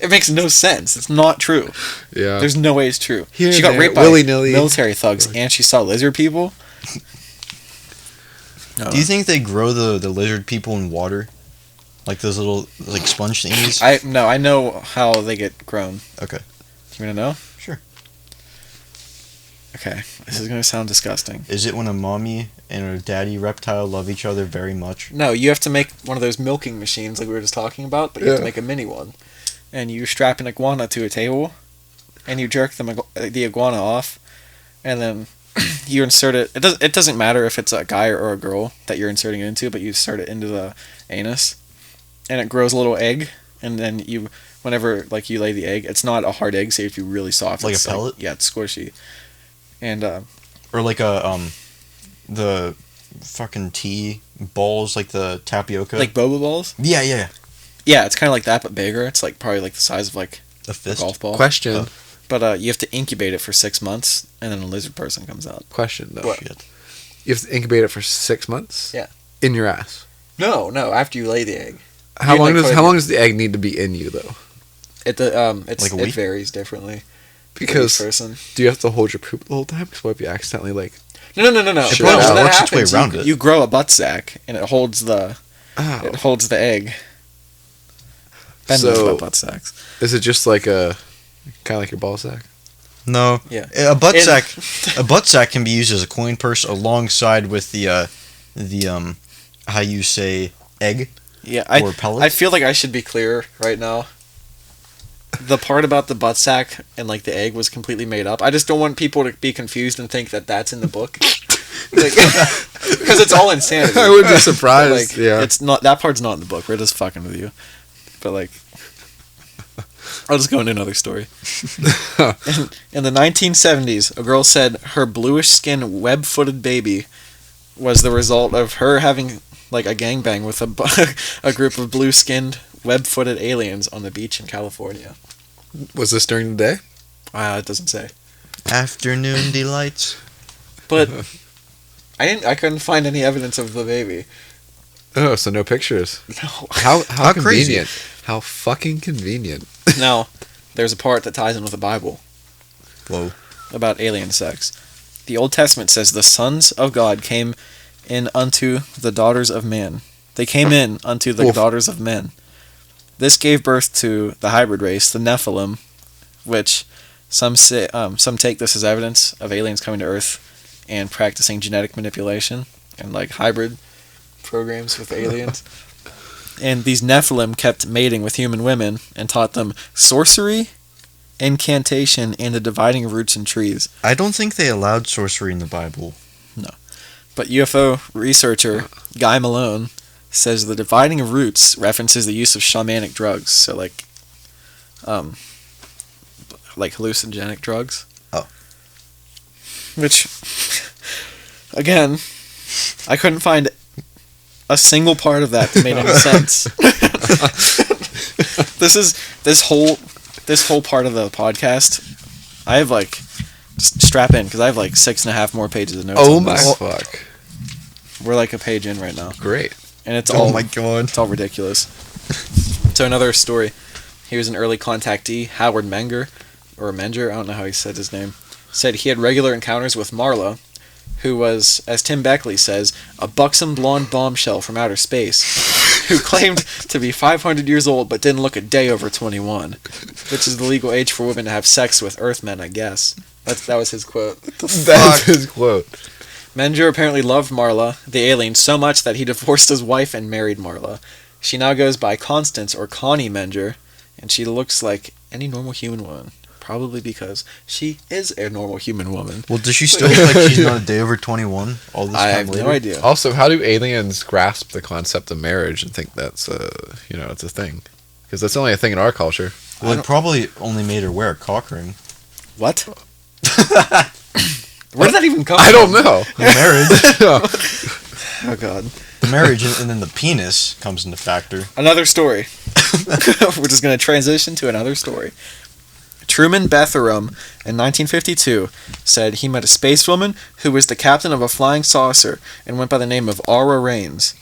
It makes no sense. It's not true. yeah. There's no way it's true. Here She and got there, raped by willy-nilly. military thugs, and she saw lizard people? No. Do you think they grow the lizard people in water? Like those little like sponge thingies? I know how they get grown. Okay. You want to know? Sure. Okay, this is going to sound disgusting. Is it when a mommy and a daddy reptile love each other very much? No, you have to make one of those milking machines like we were just talking about, but you have to make a mini one. And you strap an iguana to a table, and you jerk the iguana off, and then you insert it. It doesn't matter if it's a guy or a girl that you're inserting it into, but you insert it into the anus, and it grows a little egg, and then whenever like you lay the egg, it's not a hard egg, so you have to be really soft. Like it's a pellet? Yeah, it's squishy. And or like the fucking tea balls, like the tapioca. like boba balls. Yeah. Yeah, it's kind of like that, but bigger. It's like probably like the size of like A fist. golf ball. Question. But you have to incubate it for 6 months, and then a lizard person comes out. Question though. What? Shit. You have to incubate it for 6 months. Yeah. In your ass. No, after you lay the egg. How You, long like, does put how it- long does the egg need to be in you though? It Like a it week? varies differently for each Because person. do you have to hold your poop the whole time? Because what if you accidentally like? No. It No, probably when that works its way happens, around it. you grow a butt sack, and it holds the egg. Ben knows So- about butt sacks. Is it just like a kind of like your ball sack? No. Yeah. A butt And- sack. A butt sack can be used as a coin purse alongside with the how you say egg Yeah, or pellet. I feel like I should be clear right now. The part about the butt sack and like the egg was completely made up. I just don't want people to be confused and think that that's in the book, because it's all insanity. I would be But, surprised. like, yeah. it's not, that part's not in the book. We're just fucking with you. But like, I'll just go into another story. In the 1970s, a girl said her bluish-skinned, web-footed baby was the result of her having like a gangbang with a group of blue-skinned, web-footed aliens on the beach in California. Was this during the day? It doesn't say. Afternoon delights. But I couldn't find any evidence of the baby. Oh, so no pictures. No. How How crazy. convenient. How fucking convenient. Now, there's a part that ties in with the Bible Whoa. about alien sex. The Old Testament says the sons of God came in unto the daughters of man. They came in unto the Oof. daughters of men. This gave birth to the hybrid race, the Nephilim, which some take this as evidence of aliens coming to Earth and practicing genetic manipulation and like hybrid programs with aliens. And these Nephilim kept mating with human women and taught them sorcery, incantation, and the dividing of roots and trees. I don't think they allowed sorcery in the Bible. But UFO researcher Guy Malone says the dividing of roots references the use of shamanic drugs, so like hallucinogenic drugs. Oh. Which, again, I couldn't find a single part of that made any sense. this whole part of the podcast, I have like, just strap in because I have like 6.5 more pages of notes. Oh on my this. fuck. We're like a page in right now, Great. and it's Oh my god. it's all ridiculous. So another story. Here's an early contactee, Howard Menger, or Menger, I don't know how he said his name, said he had regular encounters with Marla, who was, as Tim Beckley says, a buxom blonde bombshell from outer space, who claimed to be 500 years old but didn't look a day over 21, which is the legal age for women to have sex with Earthmen, I guess. That was his quote. That's his quote. Menger apparently loved Marla, the alien, so much that he divorced his wife and married Marla. She now goes by Constance or Connie Menger, and she looks like any normal human woman. Probably because she is a normal human woman. Well, does she still look like she's not a day over 21 all this I time have later? no idea. Also, how do aliens grasp the concept of marriage and think that's it's a thing? Because that's only a thing in our culture. Well, it probably only made her wear a cock ring. What? Where did that even come I from? don't know. The marriage. Oh, God. The marriage and then the penis comes into factor. Another story. We're just going to transition to another story. Truman Bethurum, in 1952, said he met a spacewoman who was the captain of a flying saucer and went by the name of Aura Raines.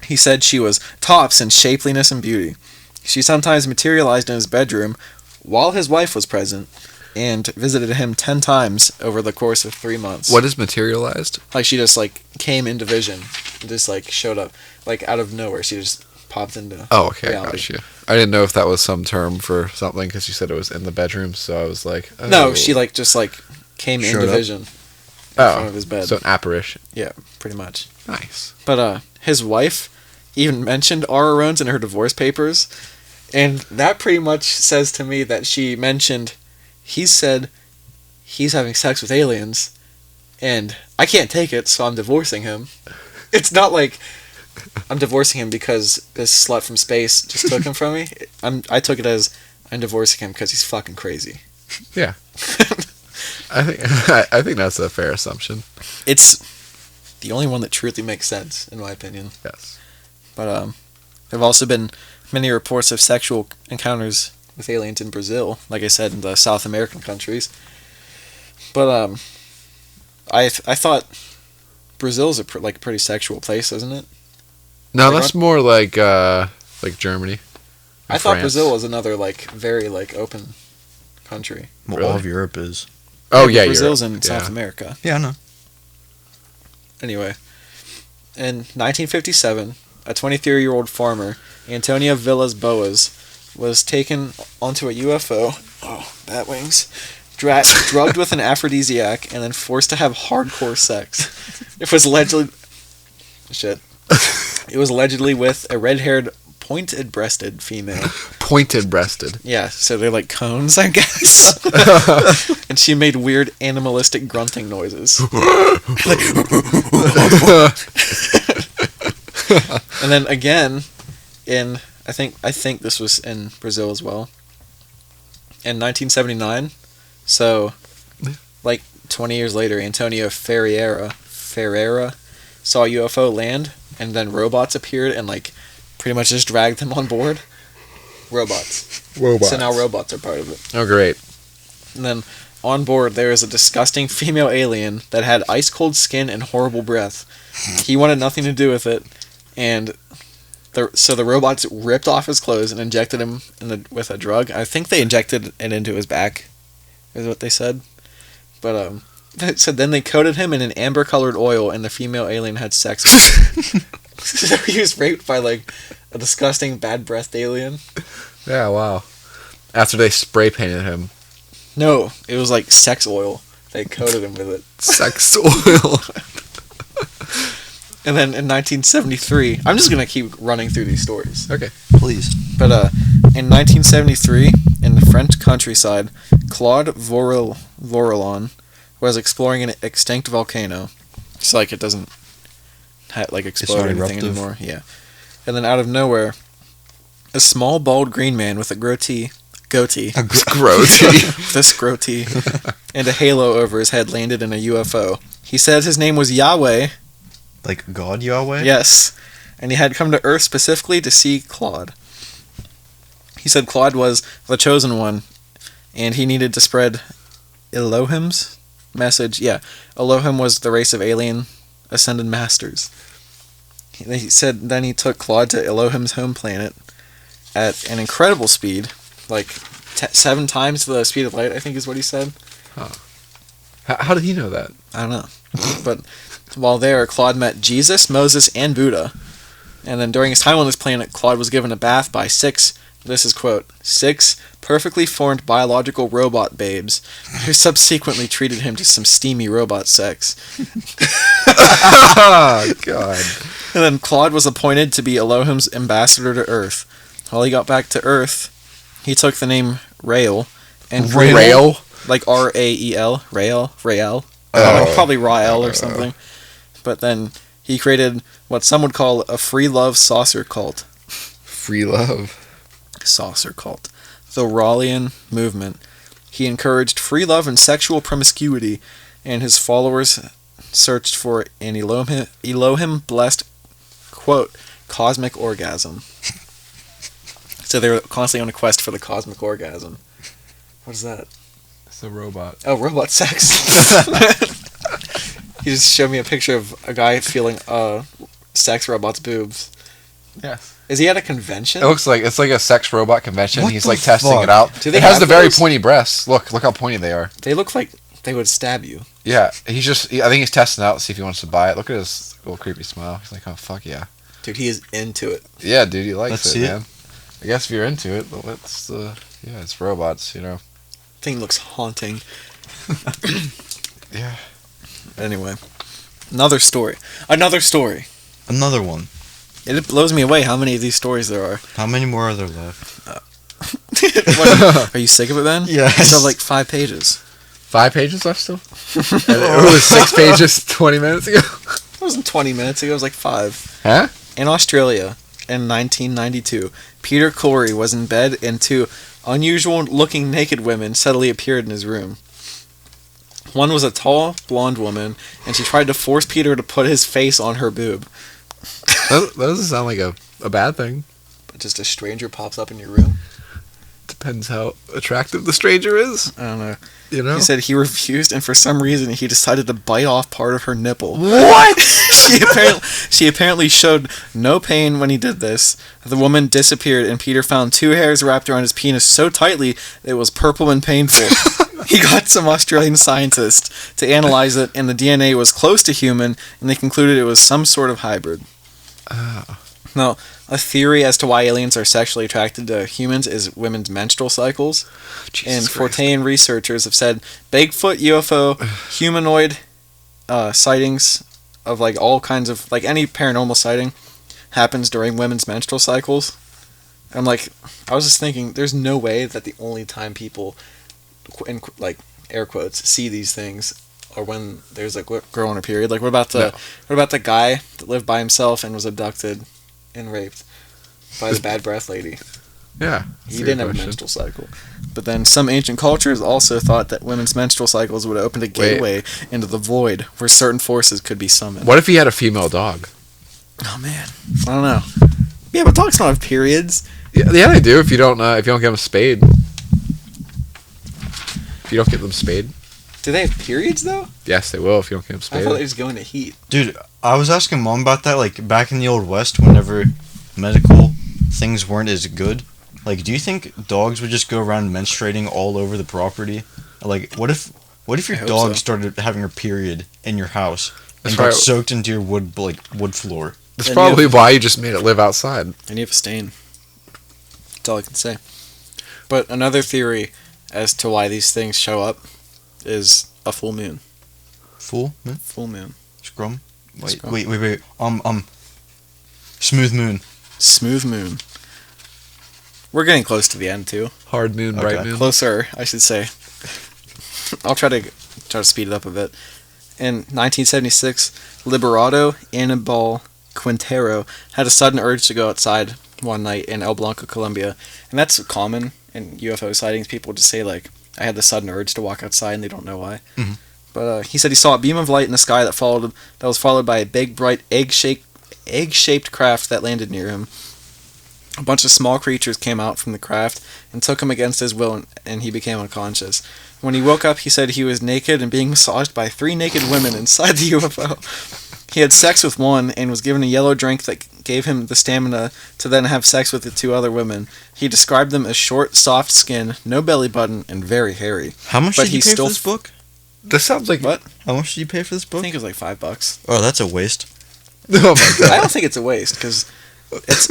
He said she was tops in shapeliness and beauty. She sometimes materialized in his bedroom while his wife was present and visited him 10 times over the course of 3 months. What is materialized? Like, she just, like, came into vision and just, like, showed up, like, out of nowhere. She just popped into Oh, okay, I reality. got you. I didn't know if that was some term for something because you said it was in the bedroom, so I was like, oh. No, she just came Showed into up? vision in front of his bed. So an apparition. Yeah, pretty much. Nice. But his wife even mentioned R. Arones in her divorce papers, and that pretty much says to me that she mentioned he said he's having sex with aliens, and I can't take it, so I'm divorcing him. It's not like I'm divorcing him because this slut from space just took him from me. I took it as I'm divorcing him because he's fucking crazy. Yeah. I think that's a fair assumption. It's the only one that truly makes sense, in my opinion. Yes. But there have also been many reports of sexual encounters with aliens in Brazil, like I said, in the South American countries. But I thought Brazil's a pretty sexual place, isn't it? No, Like that's more like Germany. I thought France. Brazil was another very open country. Well, Really? all of Europe is. Oh but yeah, Brazil's Europe. in South America. Yeah, I know. Anyway, in 1957, a 23-year-old farmer, Antonio Villas Boas, was taken onto a UFO. Oh, bat wings. Drugged with an aphrodisiac and then forced to have hardcore sex. It was allegedly with a red-haired, pointed-breasted female. Pointed-breasted. Yeah, so they're like cones, I guess. And she made weird animalistic grunting noises. And then again, I think this was in Brazil as well. In 1979, so 20 years later, Antonio Ferreira saw a UFO land, and then robots appeared and pretty much just dragged them on board. Robots. So now robots are part of it. Oh, great. And then on board there is a disgusting female alien that had ice cold skin and horrible breath. He wanted nothing to do with it, and so the robots ripped off his clothes and injected him with a drug. I think they injected it into his back, is what they said. But so then they coated him in an amber-colored oil, and the female alien had sex with him. So he was raped by a disgusting, bad-breathed alien. Yeah, wow. After they spray painted him. No, it was sex oil. They coated him with it. Sex oil. And then in 1973, I'm just going to keep running through these stories. Okay. Please. But in 1973, in the French countryside, Claude Vorilon was exploring an extinct volcano. It's it doesn't explode or anything eruptive. anymore. Yeah. And then out of nowhere, a small bald green man with a goatee this goatee and a halo over his head landed in a UFO. He said his name was Yahweh. Like God Yahweh? Yes. And he had come to Earth specifically to see Claude. He said Claude was the chosen one, and he needed to spread Elohim's message. Yeah, Elohim was the race of alien ascended masters. He said then he took Claude to Elohim's home planet at an incredible speed, 7 times the speed of light, I think is what he said. Huh. How did he know that? I don't know. But while there, Claude met Jesus, Moses, and Buddha. And then during his time on this planet, Claude was given a bath by 6 perfectly formed biological robot babes who subsequently treated him to some steamy robot sex. Oh, God. And then Claude was appointed to be Elohim's ambassador to Earth. While he got back to Earth, he took the name Rael. And Rael? Like R-A-E-L. Rael. Probably Rael or something. But then he created what some would call a free love saucer cult. Free love. Saucer cult. The Rawlian movement. He encouraged free love and sexual promiscuity, and his followers searched for an Elohim-blessed, quote, cosmic orgasm. So they were constantly on a quest for the cosmic orgasm. What is that? It's a robot. Oh, robot sex. He just showed me a picture of a guy feeling sex robot's boobs. Yes. Is he at a convention? It looks like it's like a sex robot convention. What He's the testing fuck? it out. Do they it has have the very those? pointy breasts. Look how pointy they are. They look like they would stab you. Yeah, I think he's testing it out to see if he wants to buy it. Look at his little creepy smile. He's like, oh fuck yeah. Dude, he is into it. Yeah, dude, he likes Let's it, see it. man. I guess if you're into it, well, it's robots, Thing looks haunting. Yeah. Anyway, another story. Another story. Another one. It blows me away how many of these stories there are. How many more are there left? What, are you sick of it, Ben? Yes. It's still like 5 pages. 5 pages left still? And it was 6 pages 20 minutes ago? It wasn't 20 minutes ago, it was like 5. Huh? In Australia, in 1992, Peter Corey was in bed and 2 unusual-looking naked women suddenly appeared in his room. One was a tall, blonde woman, and she tried to force Peter to put his face on her boob. That doesn't sound like a bad thing. But just a stranger pops up in your room? Depends how attractive the stranger is. I don't know. You He said he refused, and for some reason he decided to bite off part of her nipple. What? She apparently showed no pain when he did this. The woman disappeared, and Peter found 2 hairs wrapped around his penis so tightly it was purple and painful. He got some Australian scientists to analyze it, and the DNA was close to human, and they concluded it was some sort of hybrid. Oh. Now, a theory as to why aliens are sexually attracted to humans is women's menstrual cycles. And Fortean researchers have said Bigfoot, UFO, humanoid sightings of like all kinds of, like any paranormal sighting happens during women's menstrual cycles. I'm like, I was just thinking, there's no way that the only time people, in like air quotes, see these things or when there's a girl on her period. Like, what about the guy that lived by himself and was abducted and raped by the bad breath lady? Yeah. He didn't have a menstrual cycle. But then some ancient cultures also thought that women's menstrual cycles would open a gateway into the void where certain forces could be summoned. What if he had a female dog? Oh man, I don't know. Yeah, but dogs don't have periods. Yeah, they do. If you don't get them spayed. If you don't get them spayed. Do they have periods though? Yes, they will if you don't get them I thought they spayed. just go into heat. Dude, I was asking Mom about that, like, back in the Old West, whenever medical things weren't as good. Like, do you think dogs would just go around menstruating all over the property? Like, what if your I hope dog so. started having her period in your house and That's got right. soaked into your wood floor? That's And probably why you just made it live outside. And you have a stain. That's all I can say. But another theory as to why these things show up is a full moon. Full moon? Full moon. Scrum? Scrum. Wait. Smooth moon. Smooth moon. We're getting close to the end too. Hard moon, Okay. bright moon. Closer, I should say. I'll try to speed it up a bit. In 1976, Liberato Anibal Quintero had a sudden urge to go outside one night in El Blanco, Colombia. And that's common in UFO sightings. People just say, like, I had the sudden urge to walk outside and they don't know why. Mhm. But he said he saw a beam of light in the sky that was followed by a big, bright, egg-shaped craft that landed near him. A bunch of small creatures came out from the craft and took him against his will, and he became unconscious. When he woke up, he said he was naked and being massaged by 3 naked women inside the UFO. He had sex with one and was given a yellow drink that gave him the stamina to then have sex with the 2 other women. He described them as short, soft skin, no belly button, and very hairy. How much But did you he pay still for this book? This sounds like What? How much did you pay for this I book? think it was like $5. Oh, that's a waste. Oh my god. I don't think it's a waste, because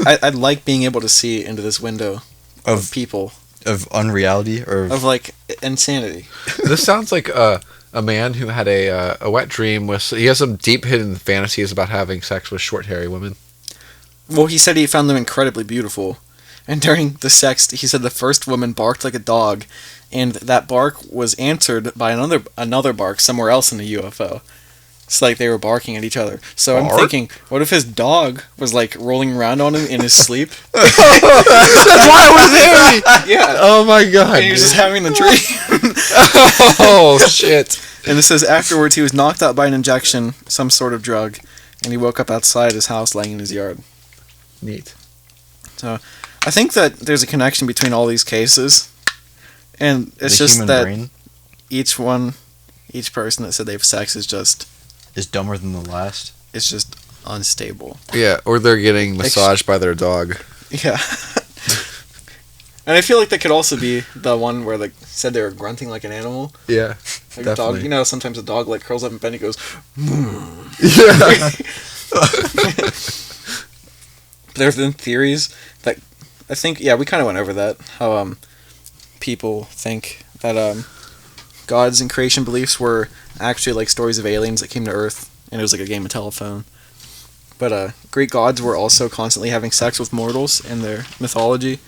I like being able to see into this window of people, Of unreality or of like insanity. This sounds like a man who had a wet dream with. He has some deep hidden fantasies about having sex with short, hairy women. Well, he said he found them incredibly beautiful. And during the sex, he said the first woman barked like a dog, and that bark was answered by another bark somewhere else in the UFO. It's like they were barking at each other. So I'm Bark? thinking, what if his dog was like rolling around on him in his sleep? That's why it was hairy. Yeah. Oh my god. And he was just having the dream. Oh shit. And it says afterwards he was knocked out by an injection, some sort of drug, and he woke up outside his house laying in his yard. Neat. So I think that there's a connection between all these cases. And it's the just human that brain each person that said they have sex is dumber than the last. it's just unstable. Yeah, or they're getting massaged by their dog. Yeah. And I feel like that could also be the one where they said they were grunting like an animal. Yeah. Like a dog, Definitely. you know, sometimes a dog like curls up in bed and he goes, Yeah. there have been theories that I think we kind of went over that, how people think that gods and creation beliefs were actually like stories of aliens that came to Earth, and it was like a game of telephone. But Greek gods were also constantly having sex with mortals in their mythology.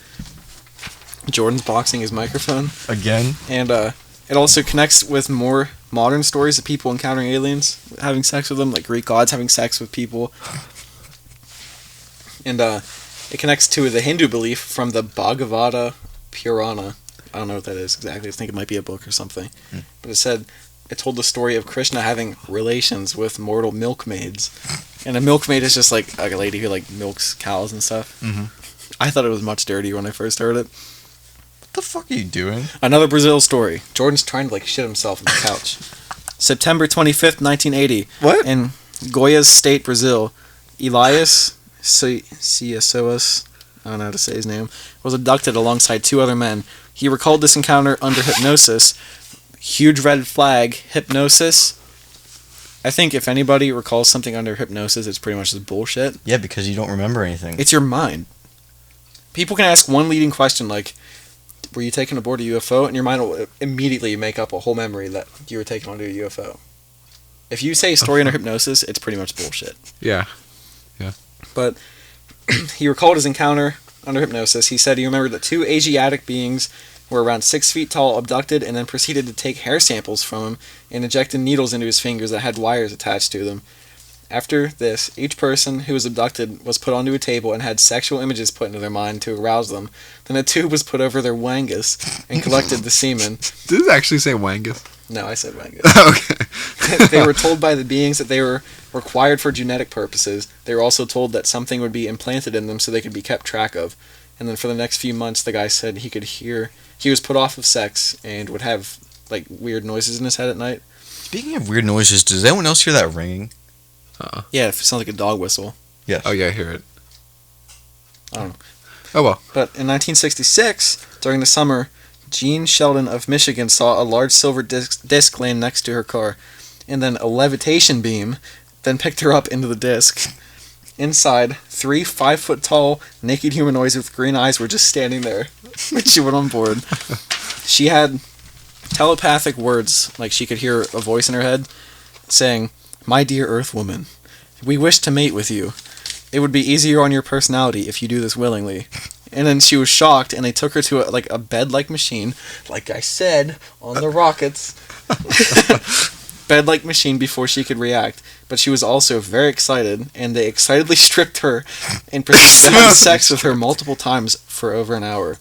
Jordan's boxing his microphone Again? and it also connects with more modern stories of people encountering aliens, having sex with them, like Greek gods having sex with people. And it connects to the Hindu belief from the Bhagavata Purana. I don't know what that is exactly. I think it might be a book or something. But it told the story of Krishna having relations with mortal milkmaids. And a milkmaid is just like a lady who like milks cows and stuff. Mm-hmm. I thought it was much dirtier when I first heard it. What the fuck are you doing? Another Brazil story. Jordan's trying to like shit himself on the couch. September 25th, 1980. What? In Goiás State, Brazil, Elias Ciasoas, I don't know how to say his name, was abducted alongside 2 other men. He recalled this encounter under hypnosis. Huge red flag, hypnosis. I think if anybody recalls something under hypnosis, it's pretty much just bullshit. Yeah, because you don't remember anything. It's your mind. People can ask one leading question like, were you taken aboard a UFO? And your mind will immediately make up a whole memory that you were taken onto a UFO. If you say a story under hypnosis, it's pretty much bullshit. Yeah. But he recalled his encounter under hypnosis. He said he remembered that 2 Asiatic beings were around 6 feet tall, abducted, and then proceeded to take hair samples from him and injected needles into his fingers that had wires attached to them. After this, each person who was abducted was put onto a table and had sexual images put into their mind to arouse them. Then a tube was put over their wangus and collected the semen. Did it actually say wangus? No, I said wangus. Okay. They were told by the beings that they were required for genetic purposes. They were also told that something would be implanted in them so they could be kept track of. And then for the next few months, the guy said he could hear... He was put off of sex and would have, like, weird noises in his head at night. Speaking of weird noises, does anyone else hear that ringing? Yeah, it sounds like a dog whistle. Yes. Oh, yeah, I hear it. I don't know. Oh, well. But in 1966, during the summer, Jean Sheldon of Michigan saw a large silver disc laying next to her car, and then a levitation beam then picked her up into the disc. Inside, 3 5-foot-tall naked humanoids with green eyes were just standing there when she went on board. She had telepathic words, like she could hear a voice in her head saying, "My dear Earth woman, we wish to mate with you. It would be easier on your personality if you do this willingly." And then she was shocked, and they took her to a bed-like machine, like I said, on the rockets. Bed-like machine before she could react. But she was also very excited, and they excitedly stripped her and proceeded to have sex with her multiple times for over an hour.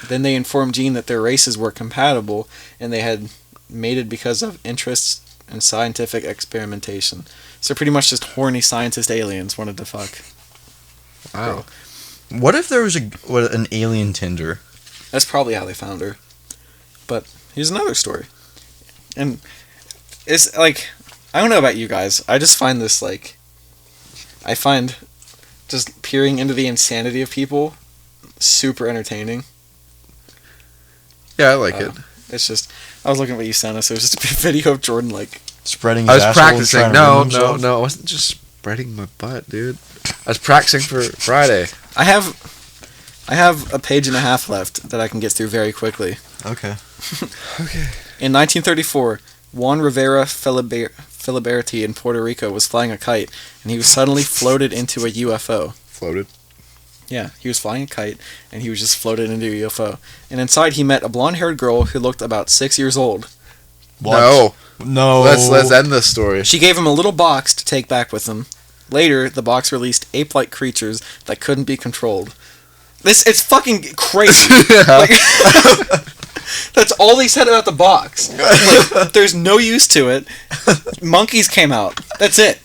Then they informed Jean that their races were compatible, and they had mated because of interests in scientific experimentation. So pretty much just horny scientist aliens wanted to fuck. Wow. What if there was an alien Tinder? That's probably how they found her. But here's another story. And it's like, I don't know about you guys. I just find this like, I find just peering into the insanity of people super entertaining. Yeah, I like it. It's just, I was looking at what you sent us. It was just a video of Jordan like Spreading I his was asshole and practicing. trying to No, ring himself? I wasn't just spreading my butt, dude. I was practicing for Friday. I have a page and a half left that I can get through very quickly. Okay. Okay. In 1934, Juan Rivera Filiberti in Puerto Rico was flying a kite, and he was suddenly floated into a UFO. Floated. Yeah, he was flying a kite, and he was just floated into a UFO. And inside, he met a blonde-haired girl who looked about 6 years old. What? No. No. Let's end this story. She gave him a little box to take back with him. Later, the box released ape-like creatures that couldn't be controlled. It's fucking crazy. Like, that's all they said about the box. Like, there's no use to it. Monkeys came out. That's it.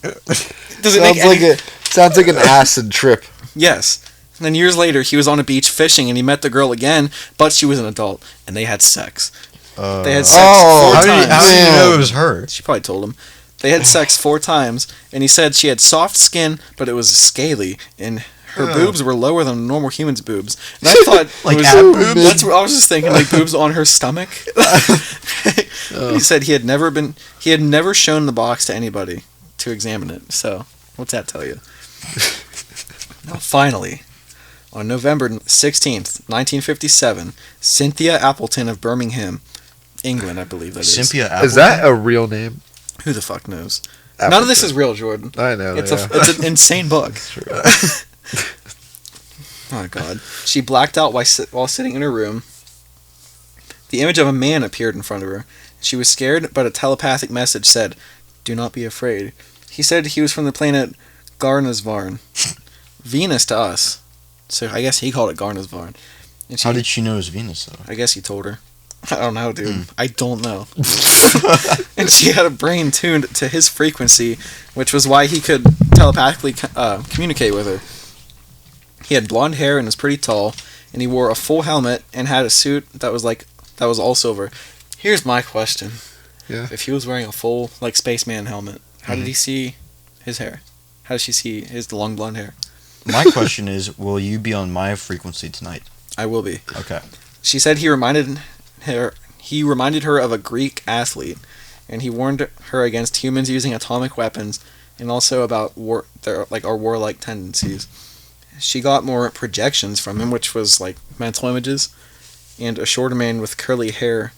Does it make any... Sounds like an acid trip. Yes. And then years later, he was on a beach fishing, and he met the girl again, but she was an adult, and they had sex. They had sex 4 times. How did you know it was her? She probably told him. They had sex 4 times, and he said she had soft skin, but it was scaly, and her boobs were lower than a normal human's boobs. And I thought, Like it was, ab boobs? that's what I was just thinking, like boobs on her stomach. He said he had never shown the box to anybody to examine it. So, what's that tell you? Now, finally, on November 16th, 1957, Cynthia Appleton of Birmingham, England, I believe that is. Cynthia Appleton? Is that a real name? Who the fuck knows? None of this is real, Jordan. I know. It's an insane book. Oh, God. She blacked out while sitting in her room. The image of a man appeared in front of her. She was scared, but a telepathic message said, "Do not be afraid." He said he was from the planet Garnasvarn. Venus to us. So I guess he called it Garnasvarn. And How did she know it was Venus, though? I guess he told her. I don't know, dude. I don't know. And she had a brain tuned to his frequency, which was why he could telepathically communicate with her. He had blonde hair and was pretty tall, and he wore a full helmet and had a suit that was all silver. Here's my question. Yeah. If he was wearing a full, spaceman helmet, how did he see his hair? How did she see his long blonde hair? My question is, will you be on my frequency tonight? I will be. Okay. She said he reminded her of a Greek athlete, and he warned her against humans using atomic weapons, and also about our warlike tendencies. She got more projections from him, which was mental images, and a shorter man with curly hair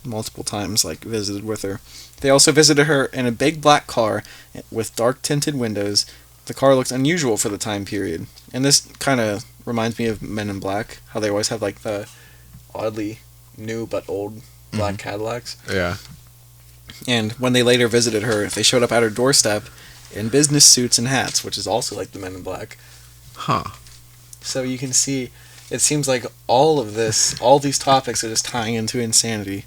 multiple times visited with her. They also visited her in a big black car with dark tinted windows. The car looked unusual for the time period, and this kind of reminds me of Men in Black, how they always have the oddly new but old black Cadillacs. Yeah. And when they later visited her, they showed up at her doorstep in business suits and hats, which is also like the Men in Black. Huh. So you can see, it seems like all these topics are just tying into insanity.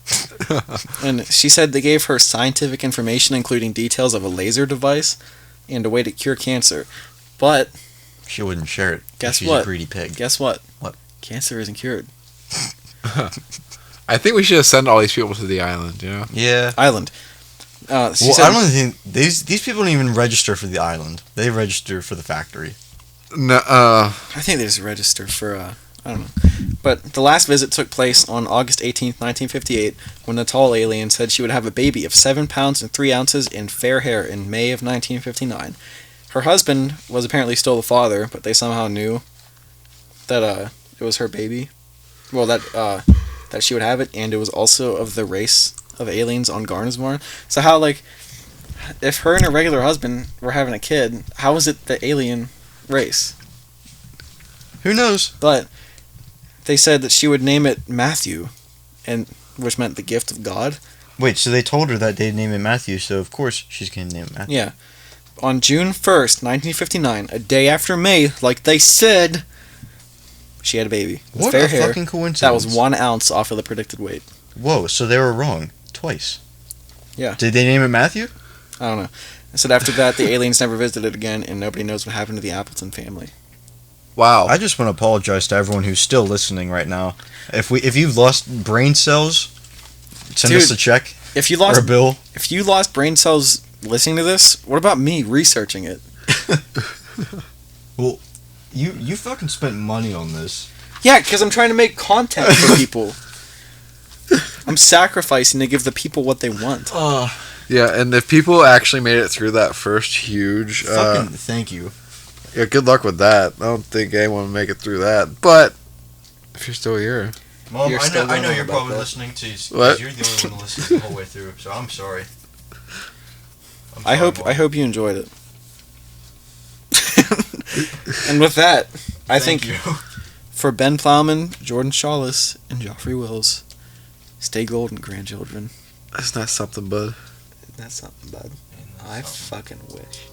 And she said they gave her scientific information, including details of a laser device and a way to cure cancer. But She wouldn't share it. Guess She's what? a greedy pig. guess what? What? Cancer isn't cured. I think we should send all these people to the island, you know? Yeah. Island. She Well, said, I don't think these people don't even register for the island. They register for the factory. No, I think they just register for, I don't know. But the last visit took place on August 18th, 1958, when the tall alien said she would have a baby of 7 pounds and 3 ounces in fair hair in May of 1959. Her husband was apparently still the father, but they somehow knew that it was her baby. Well, that she would have it, and it was also of the race of aliens on Garnasvarn. So how, if her and her regular husband were having a kid, how was it the alien race? Who knows? But they said that she would name it Matthew, and which meant the gift of God. Wait, so they told her that they'd name it Matthew, so of course she's going to name it Matthew. Yeah. On June 1st, 1959, a day after May, like they said, she had a baby. With What fair a hair. fucking coincidence. That was 1 ounce off of the predicted weight. Whoa, so they were wrong. Twice. Yeah. Did they name it Matthew? I don't know. I said after that, the aliens never visited again, and nobody knows what happened to the Appleton family. wow. I just want to apologize to everyone who's still listening right now. If you've lost brain cells, send us Dude, a check If you or a lost bill. If you lost brain cells listening to this, what about me researching it? Well, you fucking spent money on this. Yeah, because I'm trying to make content for people. I'm sacrificing to give the people what they want. Yeah, and if people actually made it through that first huge... Fucking thank you. yeah, good luck with that. I don't think anyone will make it through that. But, if you're still here... Mom, You're I still know gonna know you're about probably that. listening to because What? you're the only one who listens the whole way through, so I'm sorry. I hope you enjoyed it. And with that, I think you. for Ben Plowman, Jordan Shawless, and Joffrey Wills, stay golden, grandchildren. That's not something, bud. That's something, bud. I fucking wish.